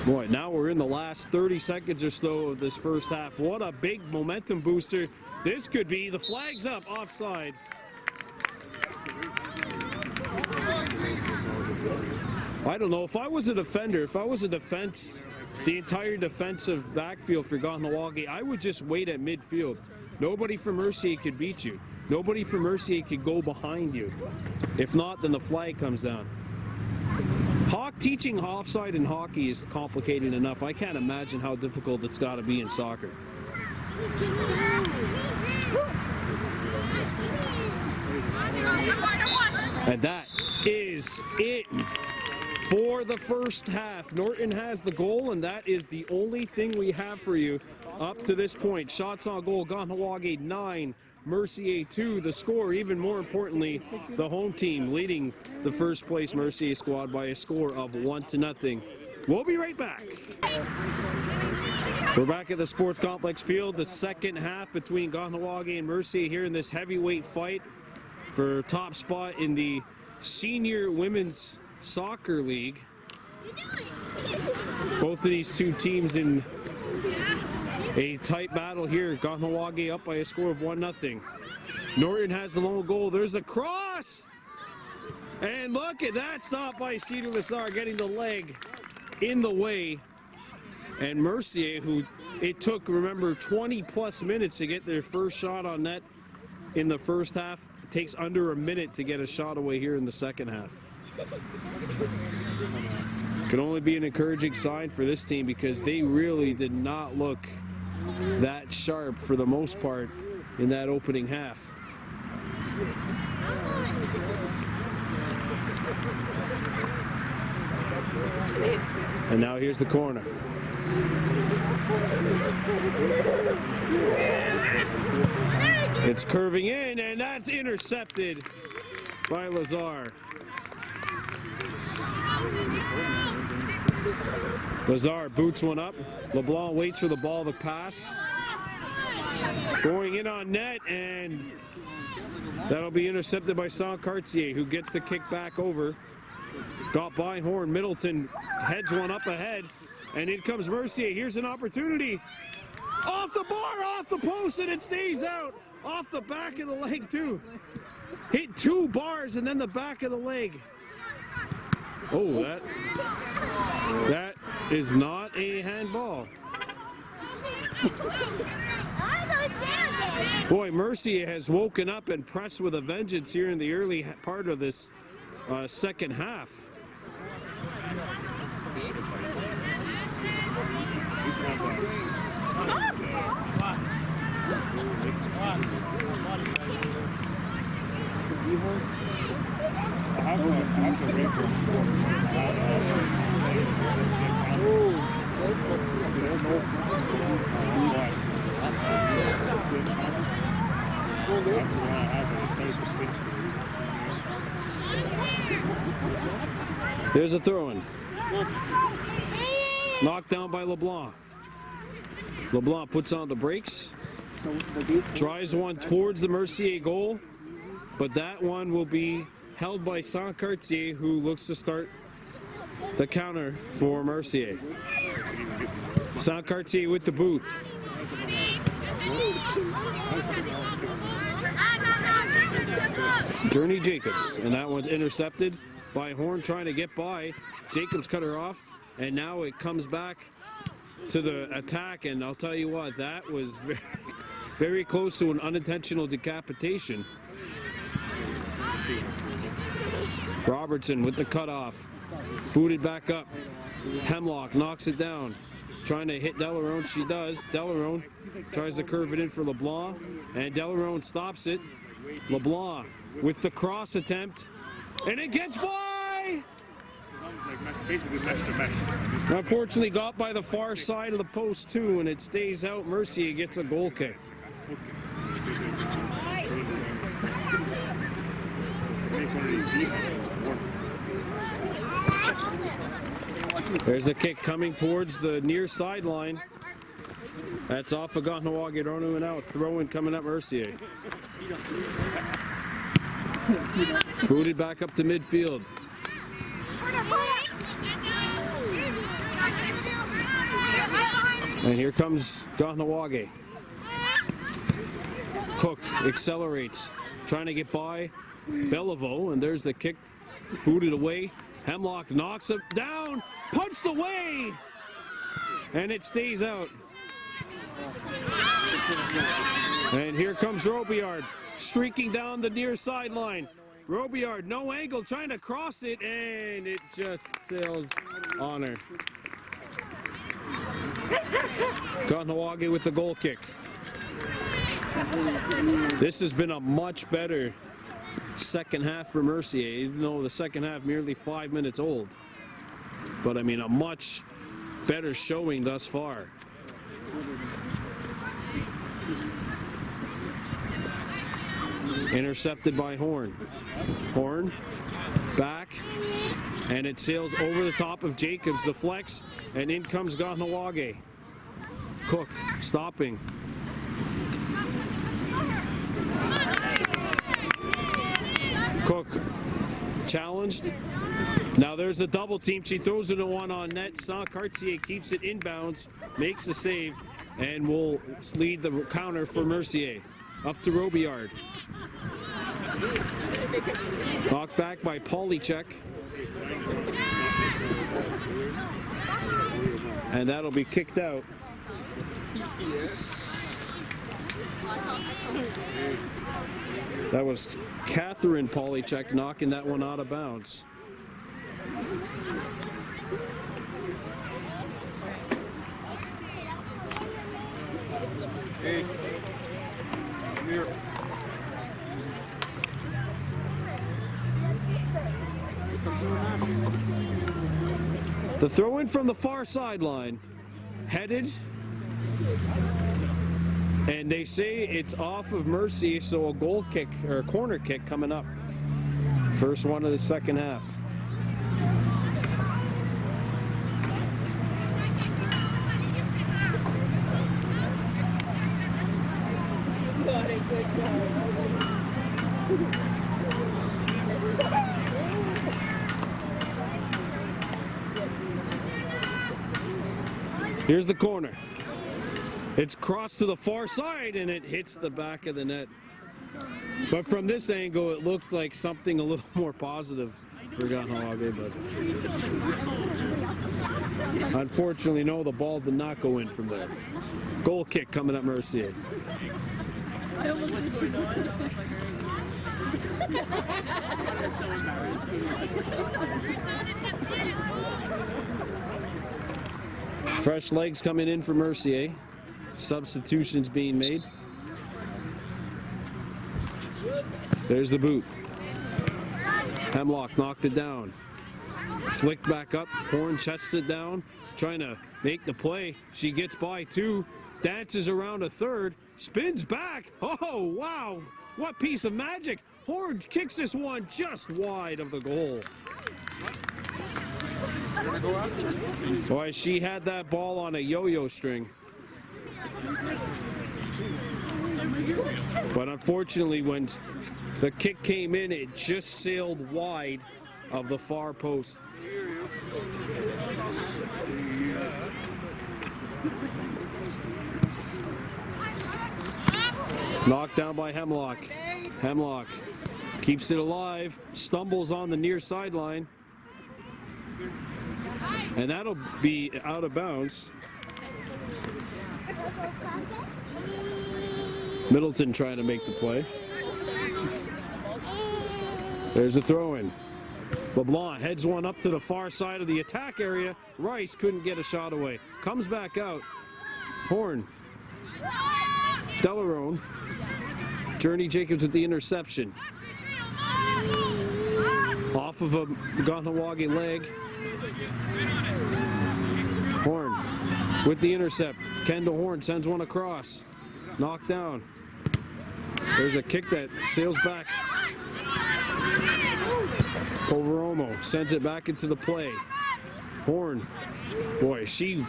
Boy, now we're in the last 30 seconds or so of this first half. What a big momentum booster. This could be the flag's up, offside. I don't know, if I was a defender, if I was a defense, the entire defensive backfield for Kahnawake, I would just wait at midfield. Nobody from Mercier could beat you. Nobody from Mercier could go behind you. If not, then the flag comes down. Teaching offside in hockey is complicated enough. I can't imagine how difficult it's got to be in soccer. And that is it for the first half. Norton has the goal, and that is the only thing we have for you up to this point. Shots on goal, Kahnawake 9, Mercier 2. The score, even more importantly, the home team leading the first place Mercier squad by a score of 1-0. We'll be right back. We're back at the Sports Complex Field. The second half between Kahnawake and Mercier here in this heavyweight fight for top spot in the Senior Women's Soccer League. Both of these two teams in a tight battle here. Kahnawake up by a score of 1-0. Norton has the lone goal. There's a cross! And look at that stop by Cedar Lazar, getting the leg in the way. And Mercier, who it took, remember, 20 plus minutes to get their first shot on net in the first half, takes under a minute to get a shot away here in the second half. Can only be an encouraging sign for this team because they really did not look that sharp for the most part in that opening half. And now here's the corner. It's curving in, and that's intercepted by Lazar. Lazar boots one up. LeBlanc waits for the ball to pass. Going in on net, and that'll be intercepted by Cartier, who gets the kick back over. Got by Horn. Middleton heads one up ahead, and in comes Mercier. Here's an opportunity. Off the bar, off the post, and it stays out. Off the back of the leg, too. Hit 2 bars and then the back of the leg. Oh, that is not a handball. Boy, Mercier has woken up and pressed with a vengeance here in the early part of this second half. There's a throw-in. Knocked down by LeBlanc. LeBlanc puts on the brakes. Drives one towards the Mercier goal. But that one will be held by Cartier, who looks to start the counter for Mercier. Cartier with the boot. Journey Jacobs, and that one's intercepted by Horn trying to get by. Jacobs cut her off, and now it comes back to the attack, and I'll tell you what, that was very, very close to an unintentional decapitation. Robertson with the cutoff. Booted back up. Hemlock knocks it down. Trying to hit Delarone. She does. Delarone tries to curve it in for LeBlanc. And Delarone stops it. LeBlanc with the cross attempt. And it gets by! Unfortunately got by the far side of the post too, and it stays out. Mercier gets a goal kick. There's a kick coming towards the near sideline. That's off of Kahnawake, running out. Throw-in coming up Mercier. Booted back up to midfield. And here comes Kahnawake. Cook accelerates, trying to get by Beliveau, and there's the kick, booted away. Hemlock knocks it down, punched away, and it stays out. And here comes Robillard, streaking down the near sideline. Robillard, no angle, trying to cross it, and it just sails on her. Kahnawake with the goal kick. This has been a much better second half for Mercier, even though the second half merely 5 minutes old. But I mean, a much better showing thus far. Intercepted by Horn. Horn back, and it sails over the top of Jacobs, the flex, and in comes Kahnawake. Cook stopping. Cook challenged. Now there's a double team. She throws it a one on net. Cartier keeps it inbounds, makes the save, and will lead the counter for Mercier. Up to Robillard. Knocked back by Polychek. And that'll be kicked out. That was Catherine Polychek knocking that one out of bounds. Hey, come here. The throw in from the far sideline, headed, and they say it's off of Mercier, so a goal kick or a corner kick coming up. First one of the second half. Here's the corner. It's crossed to the far side and it hits the back of the net. But from this angle, it looked like something a little more positive for Kahnawake, but unfortunately, no, the ball did not go in from there. Goal kick coming up Mercier. Fresh legs coming in for Mercier. Substitutions being made. There's the boot. Hemlock knocked it down. Flicked back up. Horn chests it down. Trying to make the play. She gets by two. Dances around a third. Spins back. Oh, wow. What piece of magic. Horn kicks this one just wide of the goal. Boy, she had that ball on a yo-yo string. But unfortunately, when the kick came in, it just sailed wide of the far post. Knocked down by Hemlock. Hemlock keeps it alive, stumbles on the near sideline. And that'll be out of bounds. Middleton trying to make the play. There's a throw-in. LeBlanc heads one up to the far side of the attack area. Rice couldn't get a shot away. Comes back out. Horn. Delarone. Journey Jacobs with the interception. Off of a Kahnawake leg. Horn with the intercept. Kendall Horn sends one across. Knocked down. There's a kick that sails back. Overomo sends it back into the play. Horn, boy, she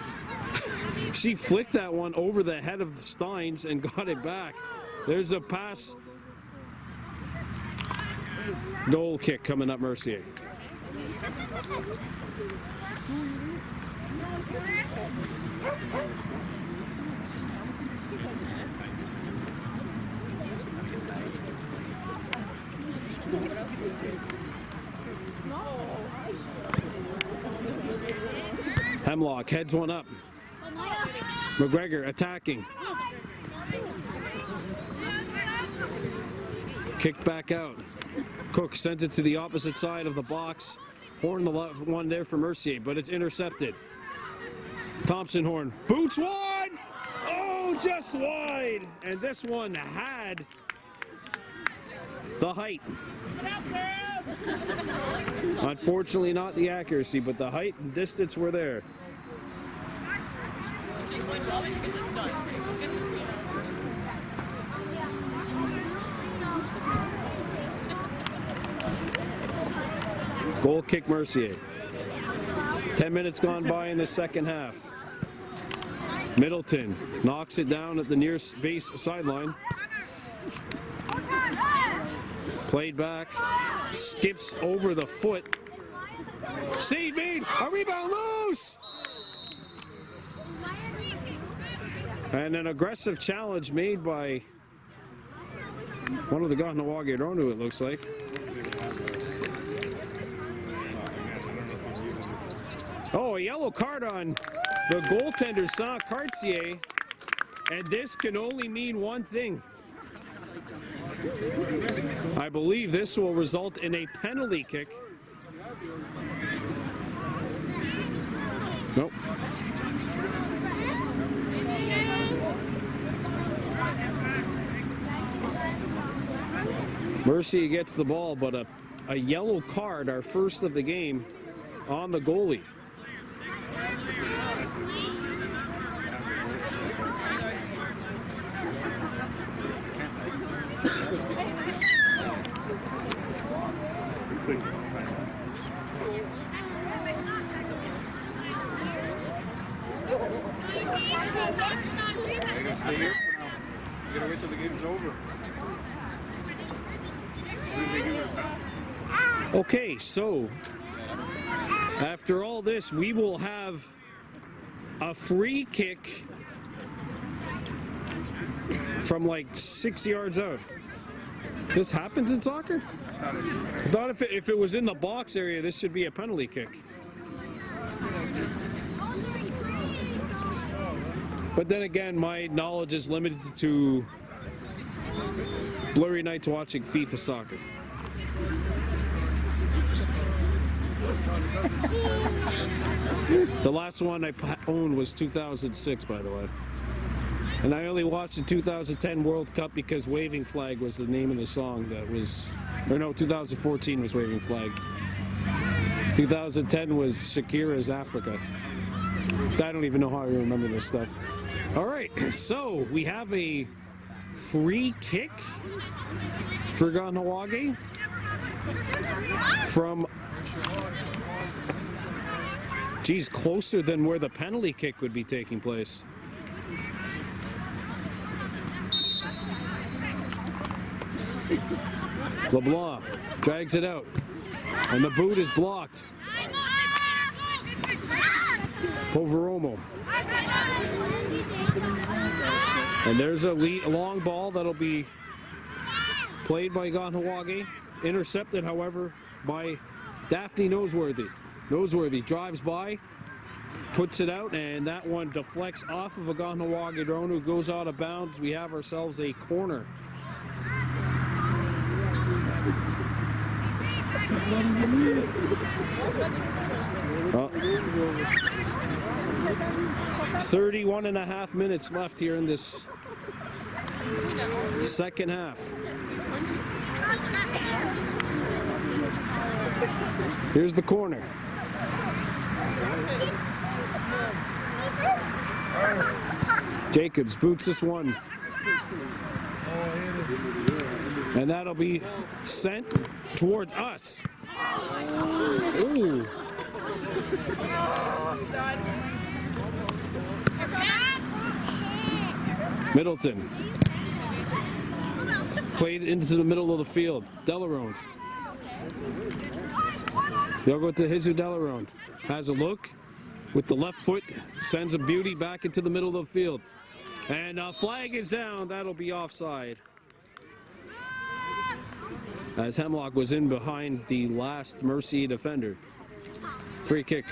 flicked that one over the head of Steins and got it back. There's a pass. Goal kick coming up Mercier. Hemlock heads one up. McGregor attacking. Kicked back out. Cook sends it to the opposite side of the box. Horn the left one there for Mercier, but it's intercepted. Thompson Horn. Boots one! Oh, just wide! And this one had the height. Unfortunately, not the accuracy, but the height and distance were there. Goal kick Mercier. 10 minutes gone by in the second half. Middleton knocks it down at the near base sideline. Played back, skips over the foot. Steve made a rebound loose! And an aggressive challenge made by one of the Kahnawake Ronu, it looks like. Oh, a yellow card on the goaltender, Cartier. And this can only mean one thing. I believe this will result in a penalty kick. Nope. Mercier gets the ball, but a yellow card, our first of the game, on the goalie. Stay here for now. You gotta wait till the game's over. Okay, so after all this, we will have a free kick from like 6 yards out. This happens in soccer? I thought if it was in the box area, this should be a penalty kick. But then again, my knowledge is limited to blurry nights watching FIFA soccer. The last one I owned was 2006, by the way. And I only watched the 2010 World Cup because Waving Flag was the name of the song that was... Or no, 2014 was Waving Flag. 2010 was Shakira's Africa. I don't even know how I remember this stuff. All right, so we have a free kick for Kahnawake from, geez, closer than where the penalty kick would be taking place. LeBlanc drags it out, and the boot is blocked. Poveromo. And there's a long ball that'll be played by Kahnawake. Intercepted, however, by Daphne Noseworthy. Noseworthy drives by, puts it out, and that one deflects off of a Kahnawake drone who goes out of bounds. We have ourselves a corner. Oh. 31 and a half minutes left here in this second half. Here's the corner. Jacobs boots this one. And that'll be sent towards us. Ooh. Middleton. Played into the middle of the field. Delarone. They'll go to Jesus Delarone. Has a look with the left foot. Sends a beauty back into the middle of the field. And a flag is down. That'll be offside. As Hemlock was in behind the last Mercier defender. Free kick.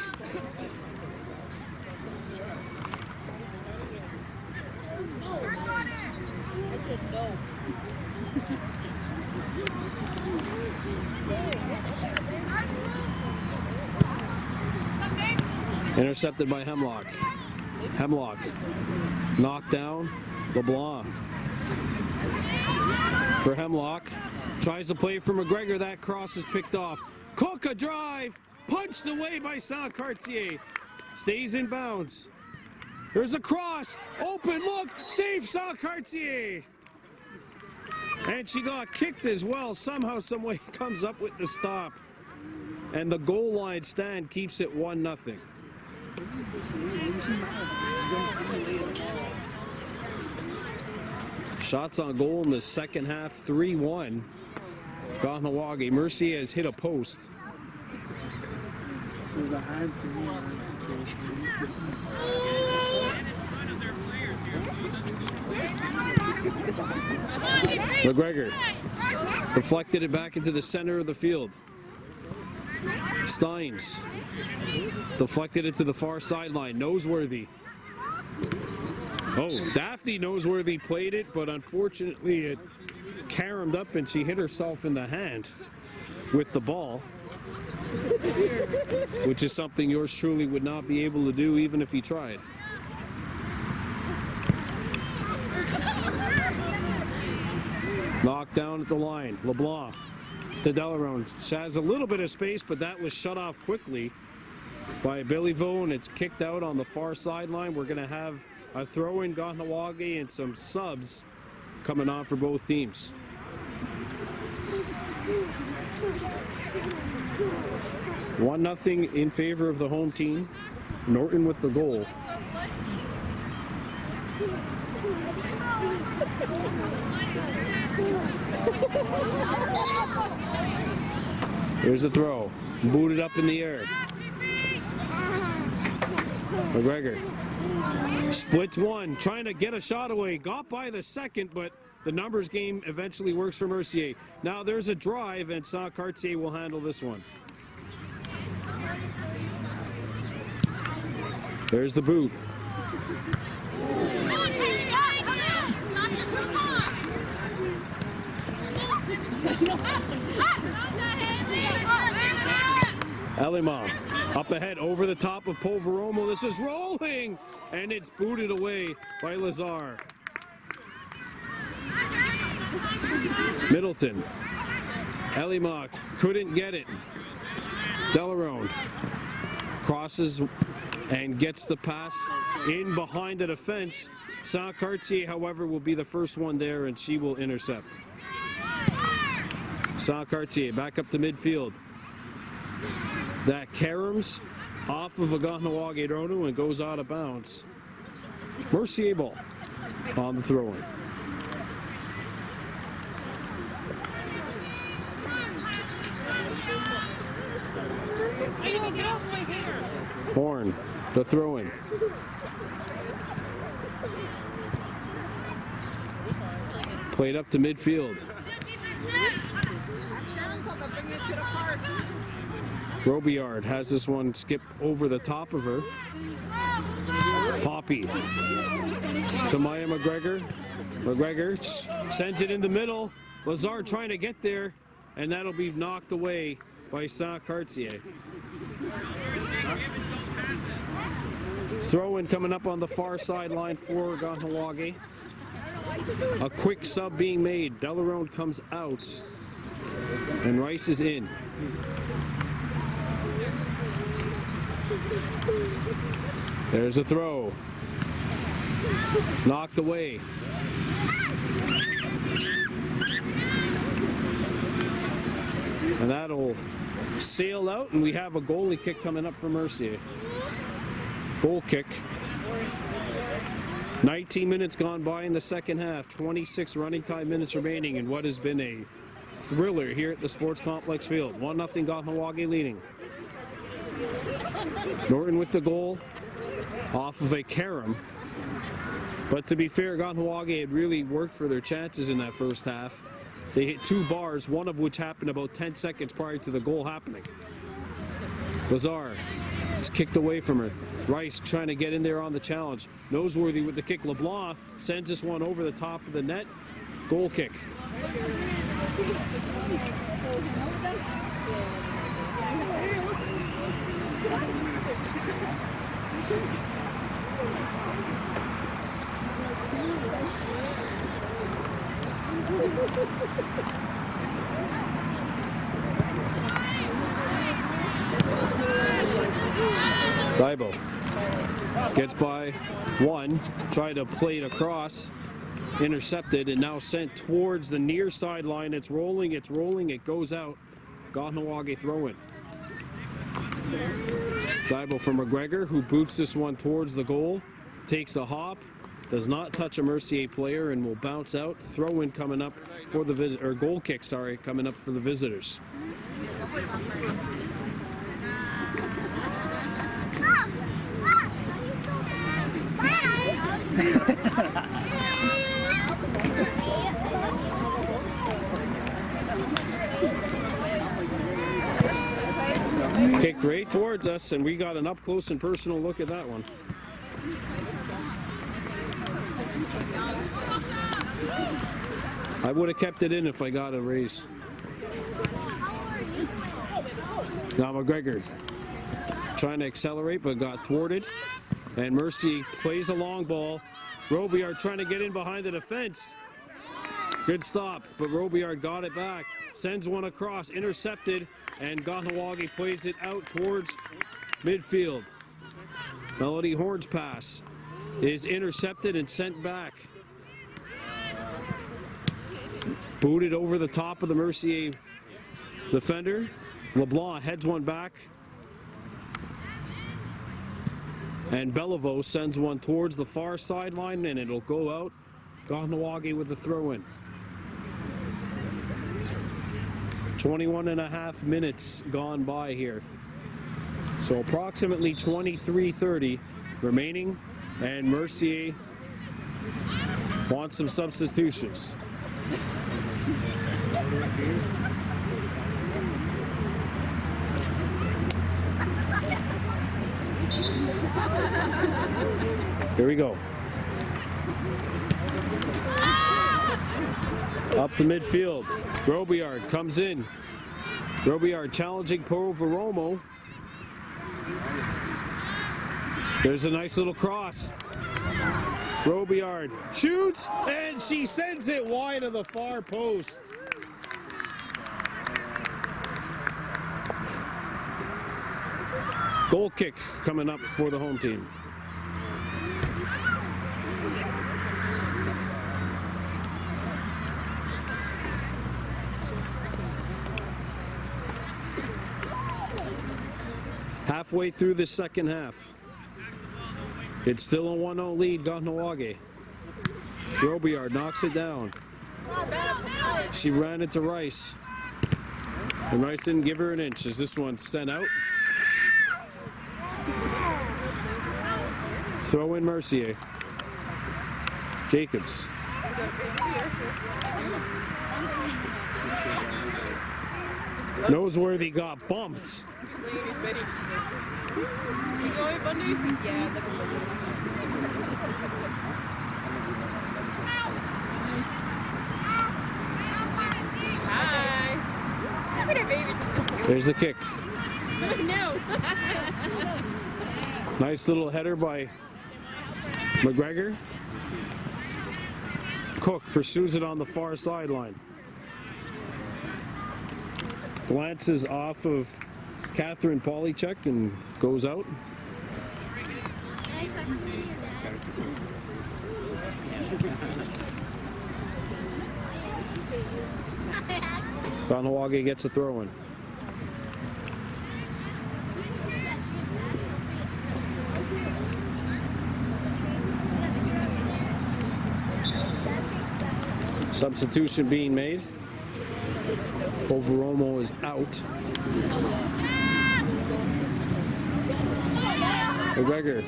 Intercepted by Hemlock. Hemlock knocked down. LeBlanc for Hemlock. Tries to play for McGregor. That cross is picked off. Cook a drive. Punched away by Saint-Cartier. Stays in bounds. There's a cross. Open look. Save Saint-Cartier. And she got kicked as well. Somehow, some way comes up with the stop. And the goal line stand keeps it 1-0. Shots on goal in the second half, 3-1. Kahnawake. Mercier has hit a post. McGregor deflected it back into the center of the field. Steins deflected it to the far sideline. Noseworthy. Oh, Daphne Noseworthy played it, but unfortunately it caromed up and she hit herself in the hand with the ball, which is something yours truly would not be able to do even if he tried. Knocked down at the line. LeBlanc to Delarone. She has a little bit of space, but that was shut off quickly by Billyvo, and it's kicked out on the far sideline. We're going to have a throw in Kahnawake and some subs coming on for both teams. One nothing in favor of the home team. Norton with the goal. Here's a throw. Booted up in the air. McGregor splits one, trying to get a shot away. Got by the second, but the numbers game eventually works for Mercier. Now there's a drive, and Saint-Cartier will handle this one. There's the boot. Elima up ahead over the top of Polveromo. This is rolling, and it's booted away by Lazar. Middleton. Elima couldn't get it. Delarone crosses and gets the pass in behind the defense. Saint-Cartier, however, will be the first one there, and she will intercept. Saint-Cartier back up to midfield. That caroms off of a Kahnawake Rono and goes out of bounds. Mercier ball on the throw-in. Horn, the throw-in. Played up to midfield. Robillard has this one skip over the top of her. Poppy to Maya McGregor. McGregor sends it in the middle. Lazar trying to get there, and that'll be knocked away by Saint-Cartier. Throw-in coming up on the far sideline for Kahnawake. A quick sub being made. Delarone comes out, and Rice is in. There's a throw. Knocked away. And that'll sail out, and we have a goalie kick coming up for Mercier. Goal kick. 19 minutes gone by in the second half. 26 running time minutes remaining in what has been a thriller here at the Sports Complex Field. 1-0 Kahnawake leading. Norton with the goal off of a carom. But to be fair, Kahnawake had really worked for their chances in that first half. They hit 2 bars, one of which happened about 10 seconds prior to the goal happening. Lazar is kicked away from her. Rice trying to get in there on the challenge. Noseworthy with the kick. LeBlanc sends this one over the top of the net. Goal kick. Daibo gets by one, tried to play it across, intercepted, and now sent towards the near sideline. It's rolling, it goes out. Kahnawake throw in. Daibo from McGregor, who boots this one towards the goal, takes a hop, does not touch a Mercier player, and will bounce out. Throw in coming up for the or goal kick, sorry, coming up for the visitors. Kicked right towards us, and we got an up close and personal look at that one. I would have kept it in if I got a raise. Now McGregor trying to accelerate but got thwarted, and Mercier plays a long ball. Robillard trying to get in behind the defense. Good stop, but Robillard got it back. Sends one across, intercepted, and Kahnawake plays it out towards midfield. Melody Horn's pass is intercepted and sent back. Booted over the top of the Mercier defender. LeBlanc heads one back. And Beliveau sends one towards the far sideline, and it'll go out. Kahnawake with the throw in. 21 and a half minutes gone by here. So approximately 23:30 remaining, and Mercier wants some substitutions. Here we go. Up to midfield. Robillard comes in. Robillard challenging Poveromo. There's a nice little cross. Robillard shoots, and she sends it wide of the far post. Goal kick coming up for the home team. Halfway through the second half. It's still a 1-0 lead, Kahnawake. Robillard knocks it down. She ran into Rice. And Rice didn't give her an inch as this one's sent out. Throw in Mercier. Jacobs. Noseworthy got bumped. There's the kick. No. Nice little header by McGregor. Cook pursues it on the far sideline. Glances off of Catherine Polychek and goes out. Kahnawake gets a throw in. Substitution being made. Poveromo is out. McGregor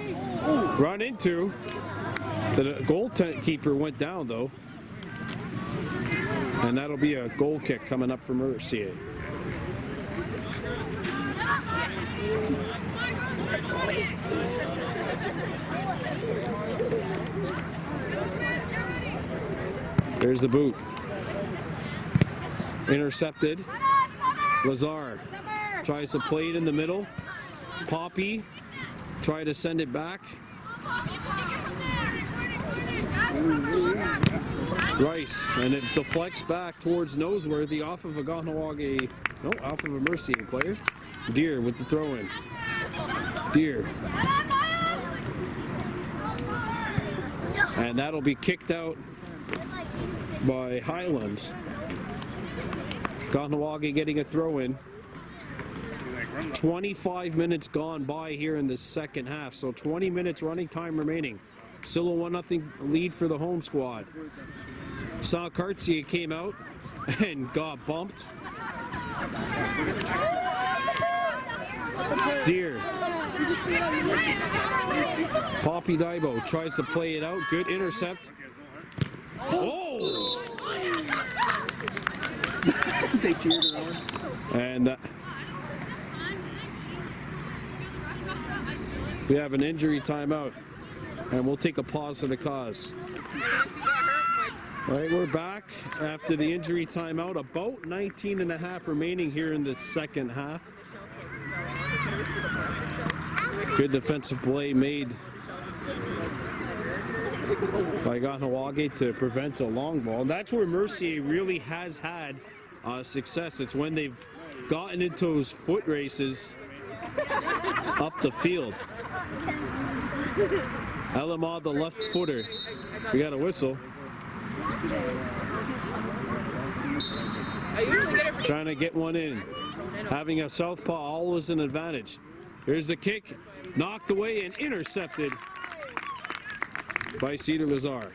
run into. The goalkeeper went down though. And that'll be a goal kick coming up for Mercier. There's the boot. Intercepted. Lazar tries to play it in the middle. Poppy try to send it back. Rice, and it deflects back towards Noseworthy off of a Kahnawake, no, off of a Mercier player. Deer with the throw in. Deer. And that'll be kicked out by Highland. Kahnawake getting a throw in. 25 minutes gone by here in the second half, so 20 minutes running time remaining. Still a 1-0 lead for the home squad. Saw Mercier came out and got bumped. Deer. Poppy Daibo tries to play it out. Good intercept. Oh! They cheered her on. And we have an injury timeout. And we'll take a pause for the cause. All right, we're back after the injury timeout. About 19 and a half remaining here in the second half. Good defensive play made by Kahnawake to prevent a long ball. And that's where Mercier really has had success. It's when they've gotten into those foot races up the field. Elamah, the left footer. We got a whistle. Trying to get one in. Having a southpaw always an advantage. Here's the kick. Knocked away and intercepted by Cedar Lazar.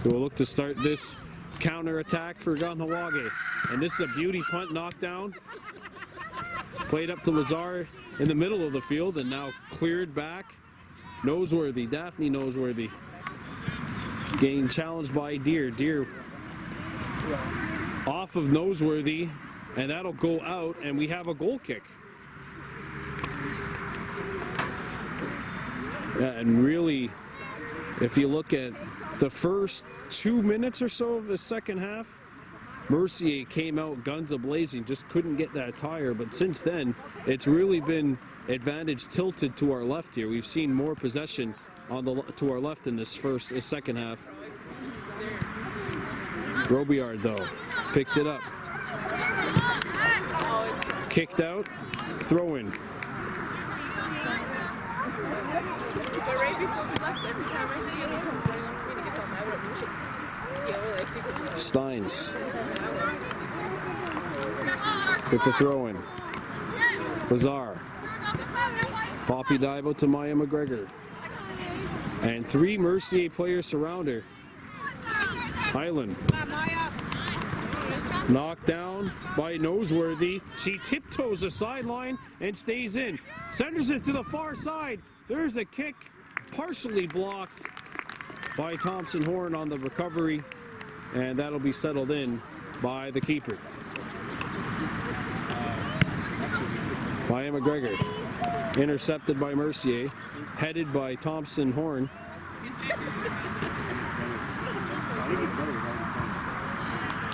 We'll look to start this counter attack for Kahnawake. And this is a beauty punt knockdown. Played up to Lazar in the middle of the field and now cleared back. Noseworthy, Daphne Noseworthy. Getting challenged by Deer. Deer off of Noseworthy, and that'll go out, and we have a goal kick. Yeah, and really, if you look at the first 2 minutes or so of the second half, Mercier came out guns a-blazing, just couldn't get that tire, but since then, it's really been advantage tilted to our left here. We've seen more possession on to our left in this second half. Robillard, though, picks it up. Kicked out, throw in. Steins with the throw in. Lazar. Poppy Daibo to Maya McGregor. And 3 Mercier players surround her. Highland. Knocked down by Noseworthy. She tiptoes the sideline and stays in. Senders it to the far side. There's a kick partially blocked by Thompson Horn on the recovery. And that'll be settled in by the keeper. Maya McGregor. Intercepted by Mercier. Headed by Thompson Horn.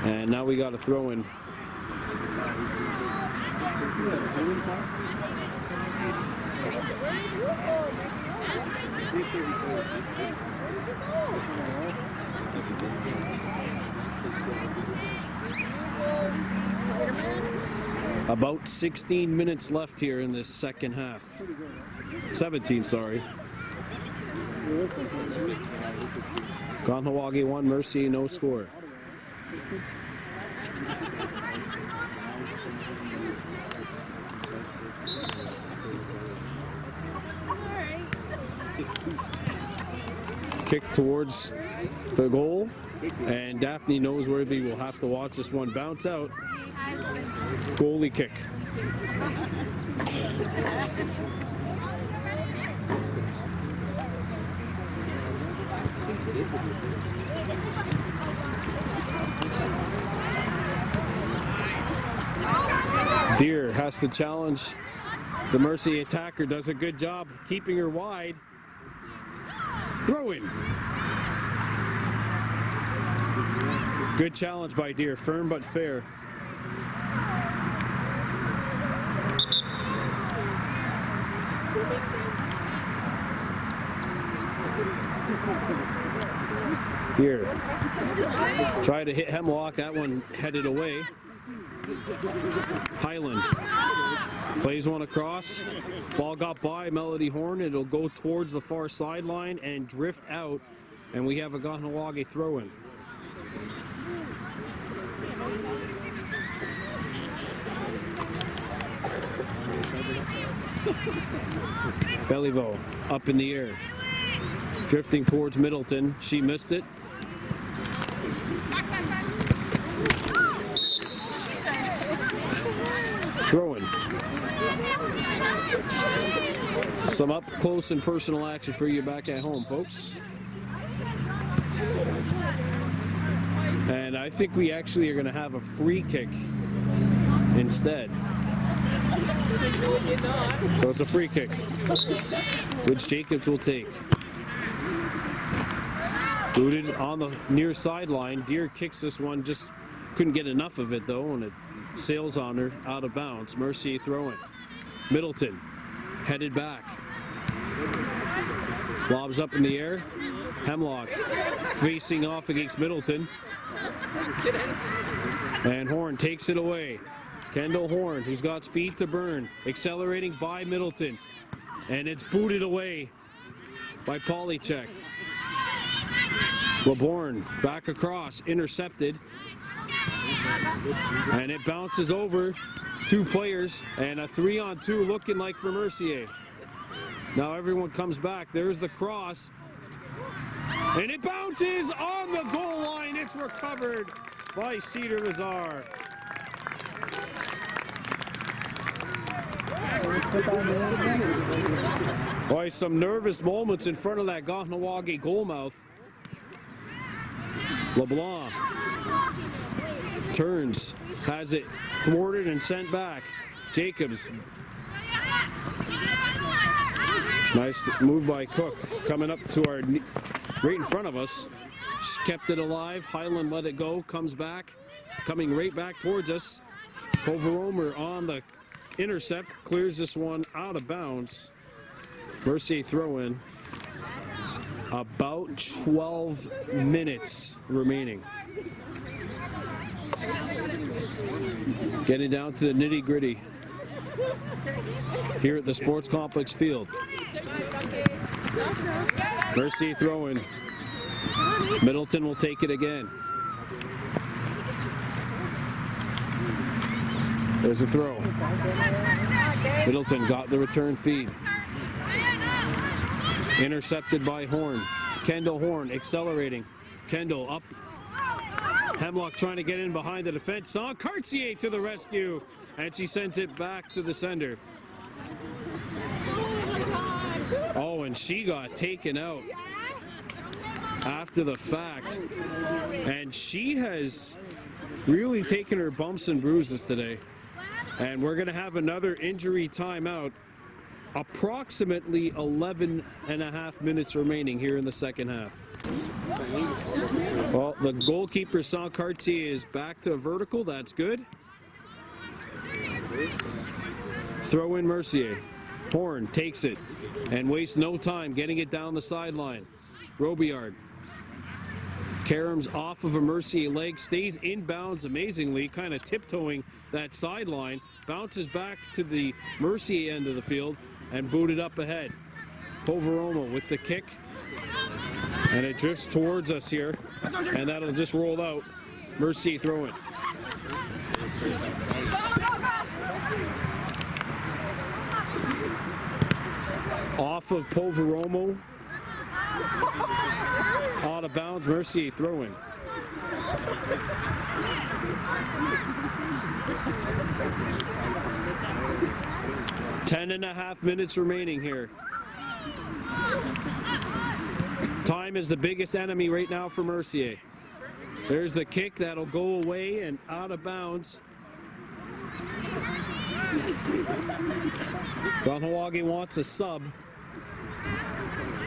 And now we got a throw in. About 16 minutes left here in this second half. 17, sorry. Kahnawake 1, Mercier no score. Kick towards the goal, and Daphne Noseworthy will have to watch this one bounce out. Goalie kick. Deer has to challenge the Mercier attacker, does a good job keeping her wide. Throw in. Good challenge by Deer, firm but fair. Deer try to hit Hemlock, that one headed away. Highland plays one across, ball got by Melody Horn, it'll go towards the far sideline and drift out, and we have a Kahnawake throw-in. Beliveau up in the air, drifting towards Middleton. She missed it. Throw-in. Some up close and personal action for you back at home, folks. And I think we actually are going to have a free kick instead. So it's a free kick, which Jacobs will take. Booted on the near sideline. Deer kicks this one, just couldn't get enough of it though, and it sails on her out of bounds. Mercier throwing. Middleton headed back. Lobs up in the air. Hemlock facing off against Middleton. And Horn takes it away. Kendall Horn, who's got speed to burn, accelerating by Middleton. And it's booted away by Polychek. LeBourne back across, intercepted. And it bounces over 2 players, and a 3-on-2 looking like for Mercier. Now everyone comes back. There's the cross. And it bounces on the goal line. It's recovered by Cedar Lazar. Boy, some nervous moments in front of that Kahnawake goalmouth. LeBlanc turns, has it thwarted and sent back. Jacobs. Nice move by Cook, coming up to our right in front of us. She kept it alive. Highland let it go, comes back, coming right back towards us. Poveromer on the intercept, clears this one out of bounds. Mercier throw in. About 12 minutes remaining. Getting down to the nitty-gritty here at the Sports Complex Field. Mercier throwing. Middleton will take it again. There's a throw. Middleton got the return feed. Intercepted by Horn. Kendall Horn accelerating. Kendall up. Hemlock trying to get in behind the defense. Saw Cartier to the rescue, and she sends it back to the sender. Oh, and she got taken out after the fact. And she has really taken her bumps and bruises today. And we're going to have another injury timeout. Approximately 11 and a half minutes remaining here in the second half. Well, the goalkeeper, Saint Cartier, is back to vertical. That's good. Throw in Mercier. Horn takes it and wastes no time getting it down the sideline. Robillard. Karam's off of a Mercier leg, stays inbounds amazingly, kind of tiptoeing that sideline, bounces back to the Mercier end of the field, and booted up ahead. Poveromo with the kick, and it drifts towards us here, and that'll just roll out. Mercier throw in. Off of Poveromo. Out of bounds, Mercier throw in. Ten and a half minutes remaining here. Time is the biggest enemy right now for Mercier. There's the kick that'll go away and out of bounds. Kahnawake wants a sub.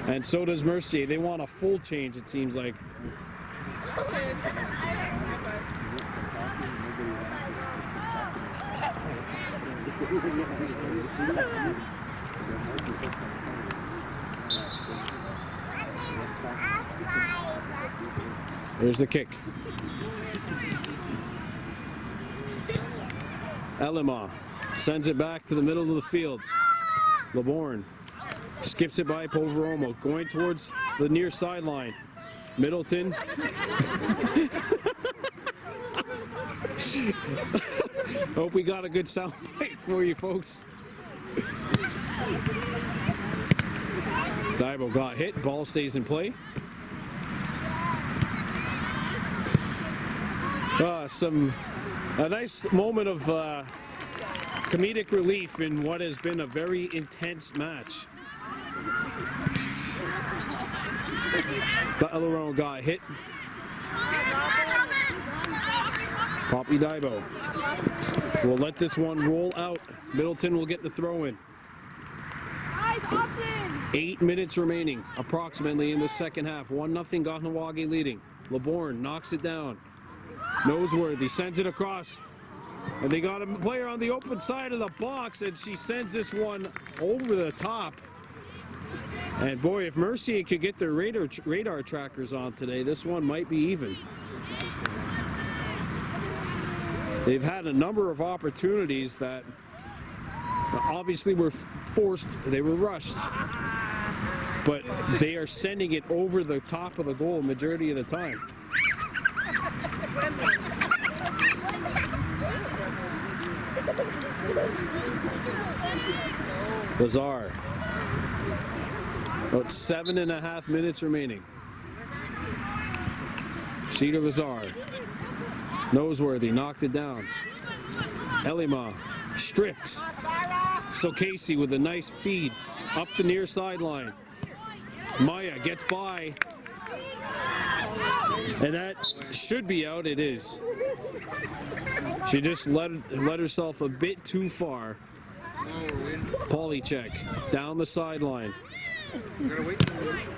And so does Mercier. They want a full change, it seems like. There's the kick. Elima sends it back to the middle of the field. LeBourne skips it by Poveromo, going towards the near sideline. Middleton. Hope we got a good sound bite for you folks. Dibo got hit, ball stays in play. A nice moment of comedic relief in what has been a very intense match. Ellerone got hit. Poppy Dibo will let this one roll out. Middleton will get the throw in. 8 minutes remaining, approximately, in the second half. 1-0 Kahnawake leading. LeBourne knocks it down. Noseworthy sends it across. And they got a player on the open side of the box, and she sends this one over the top. And boy, if Mercier could get their radar trackers on today, this one might be even. They've had a number of opportunities that obviously were forced, they were rushed. But they are sending it over the top of the goal majority of the time. Lazar. About 7.5 minutes remaining. Cedar Lazar. Noseworthy knocked it down. Elima stripped. So Casey with a nice feed up the near sideline. Maya gets by. And that should be out. It is. She just let herself a bit too far. Polycheck down the sideline.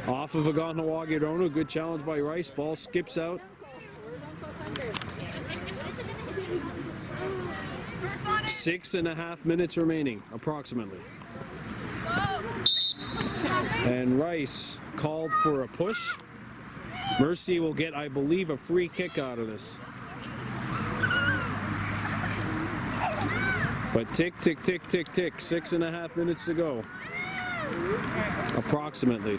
Off of a Kahnawake Rono. Good challenge by Rice. Ball skips out. Six and a half minutes remaining, approximately. And Rice called for a push. Mercier will get, I believe, a free kick out of this. But tick, tick, tick, tick, tick. 6.5 minutes to go. Approximately.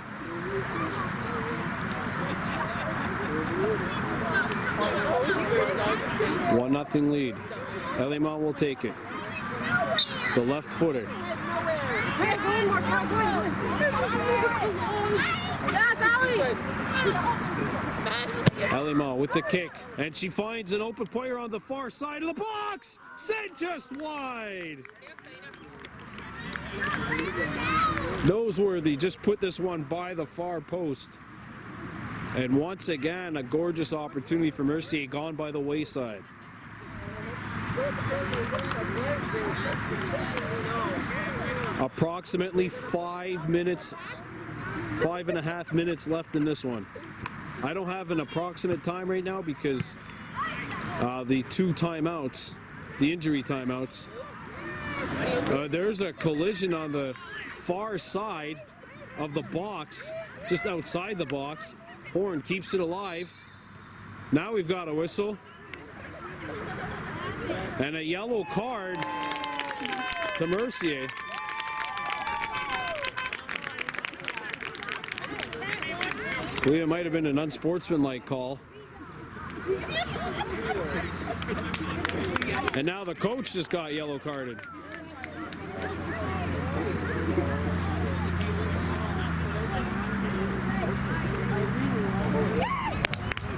1-0 lead. Elima will take it. The left footer. Elima with the kick, and she finds an open player on the far side of the box. Sent just wide. Noseworthy just put this one by the far post. And once again, a gorgeous opportunity for Mercier gone by the wayside. Approximately 5 minutes, 5.5 minutes left in this one. I don't have an approximate time right now because the two timeouts, the injury timeouts. There's a collision on the far side of the box, just outside the box. Horn keeps it alive. Now we've got a whistle. And a yellow card to Mercier. I believe it might have been an unsportsmanlike call. And now the coach just got yellow carded.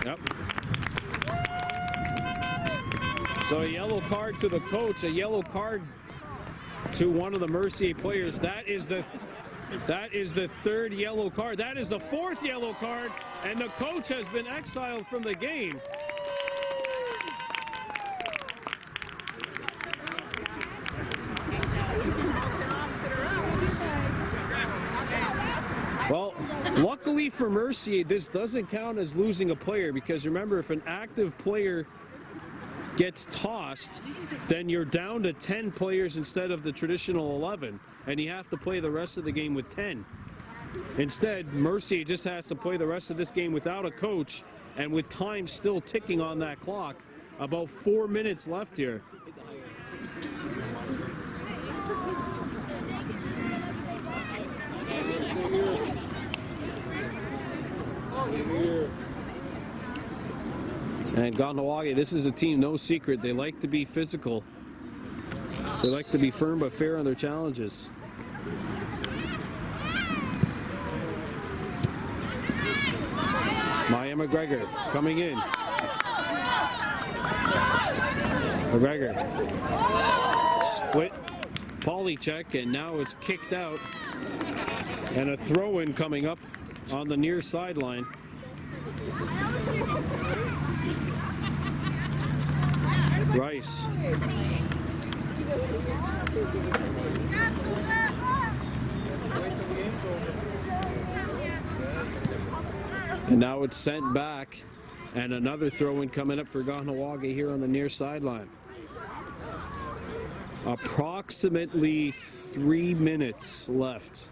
Yep. So a yellow card to the coach, a yellow card to one of the Mercier players. That is the third yellow card. That is the fourth yellow card, and the coach has been exiled from the game. Well, luckily for Mercier, this doesn't count as losing a player, because remember, if an active player gets tossed, then you're down to 10 players instead of the traditional 11, and you have to play the rest of the game with 10. Instead, Mercier just has to play the rest of this game without a coach and with time still ticking on that clock. About 4 minutes left here. And Kahnawake, this is a team, no secret, they like to be physical. They like to be firm but fair on their challenges. Maya McGregor coming in. McGregor split polycheck, and now it's kicked out. And a throw-in coming up on the near sideline. Rice. And now it's sent back, and another throw-in coming up for Kahnawake here on the near sideline. Approximately 3 minutes left.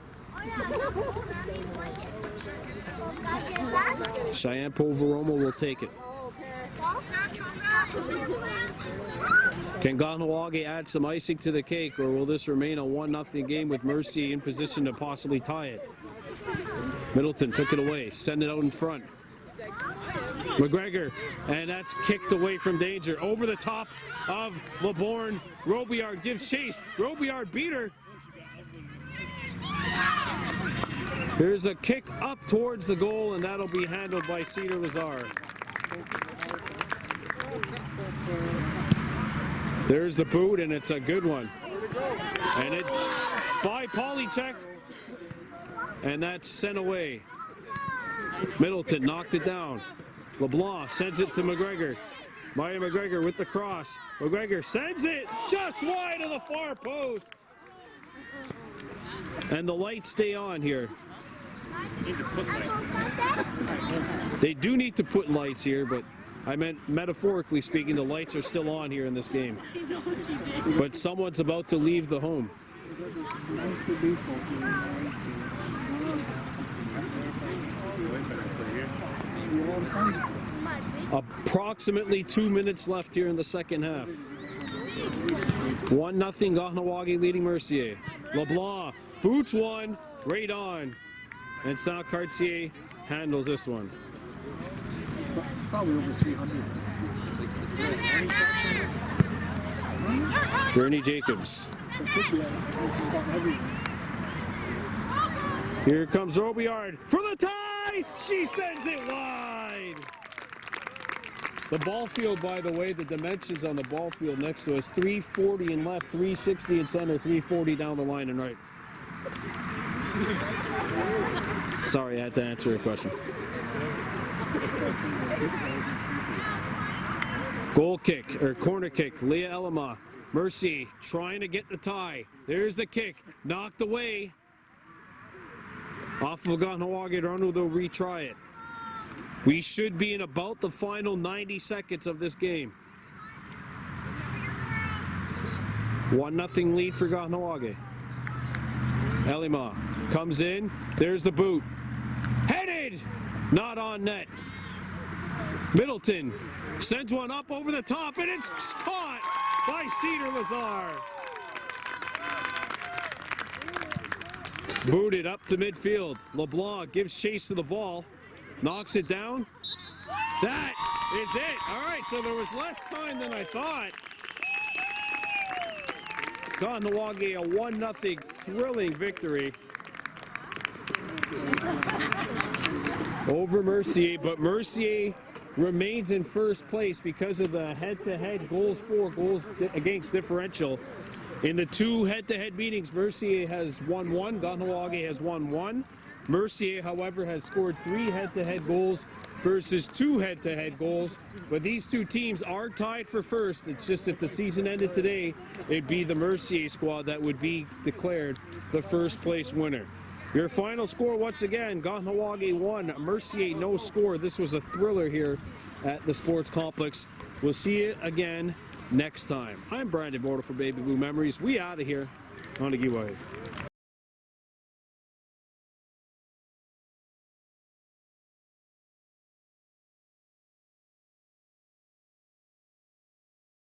Cheyenne Poveromo will take it. Can Kahnawake add some icing to the cake, or will this remain a 1-0 game with Mercier in position to possibly tie it? Middleton took it away, send it out in front. McGregor, and that's kicked away from danger. Over the top of LeBourne. Robillard gives chase. Robillard beat her. There's a kick up towards the goal, and that'll be handled by Cedar Lazar. There's the boot, and it's a good one. And it's by Polycheck, and that's sent away. Middleton knocked it down. LeBlanc sends it to McGregor. Maya McGregor with the cross. McGregor sends it just wide of the far post. And the lights stay on here. They do need to put lights here, but I meant metaphorically speaking, the lights are still on here in this game. But someone's about to leave the home. Approximately 2 minutes left here in the second half. 1-0 Kahnawake leading Mercier. LeBlanc boots one, right on. And Saint-Cartier handles this one. Probably over 300. Journey Jacobs. Here comes Robillard for the tie! She sends it wide! The ball field, by the way, the dimensions on the ball field next to us, 340 in left, 360 in center, 340 down the line and right. Sorry, I had to answer your question. Goal kick, or corner kick, Leah Elema. Mercier trying to get the tie. There's the kick, knocked away. Off of Kahnawake, Ronu, they'll retry it. We should be in about the final 90 seconds of this game. 1-0 lead for Kahnawake. Elima comes in, there's the boot. Headed! Not on net. Middleton sends one up over the top, and it's caught by Cedar Lazar. Booted up to midfield. LeBlanc gives chase to the ball, knocks it down. That is it. All right, so there was less time than I thought. Kahnawake, a 1-0 thrilling victory over Mercier, but Mercier remains in first place because of the head-to-head goals for, goals against differential. In the two head-to-head meetings, Mercier has won one, Kahnawake has won one. Mercier, however, has scored 3 head-to-head goals versus 2 head-to-head goals. But these two teams are tied for first. It's just if the season ended today, it'd be the Mercier squad that would be declared the first place winner. Your final score, once again, Kahnawake 1, Mercier no score. This was a thriller here at the sports complex. We'll see you again next time. I'm Brandon Border for Baby Blue Memories. We out of here on the giveaway.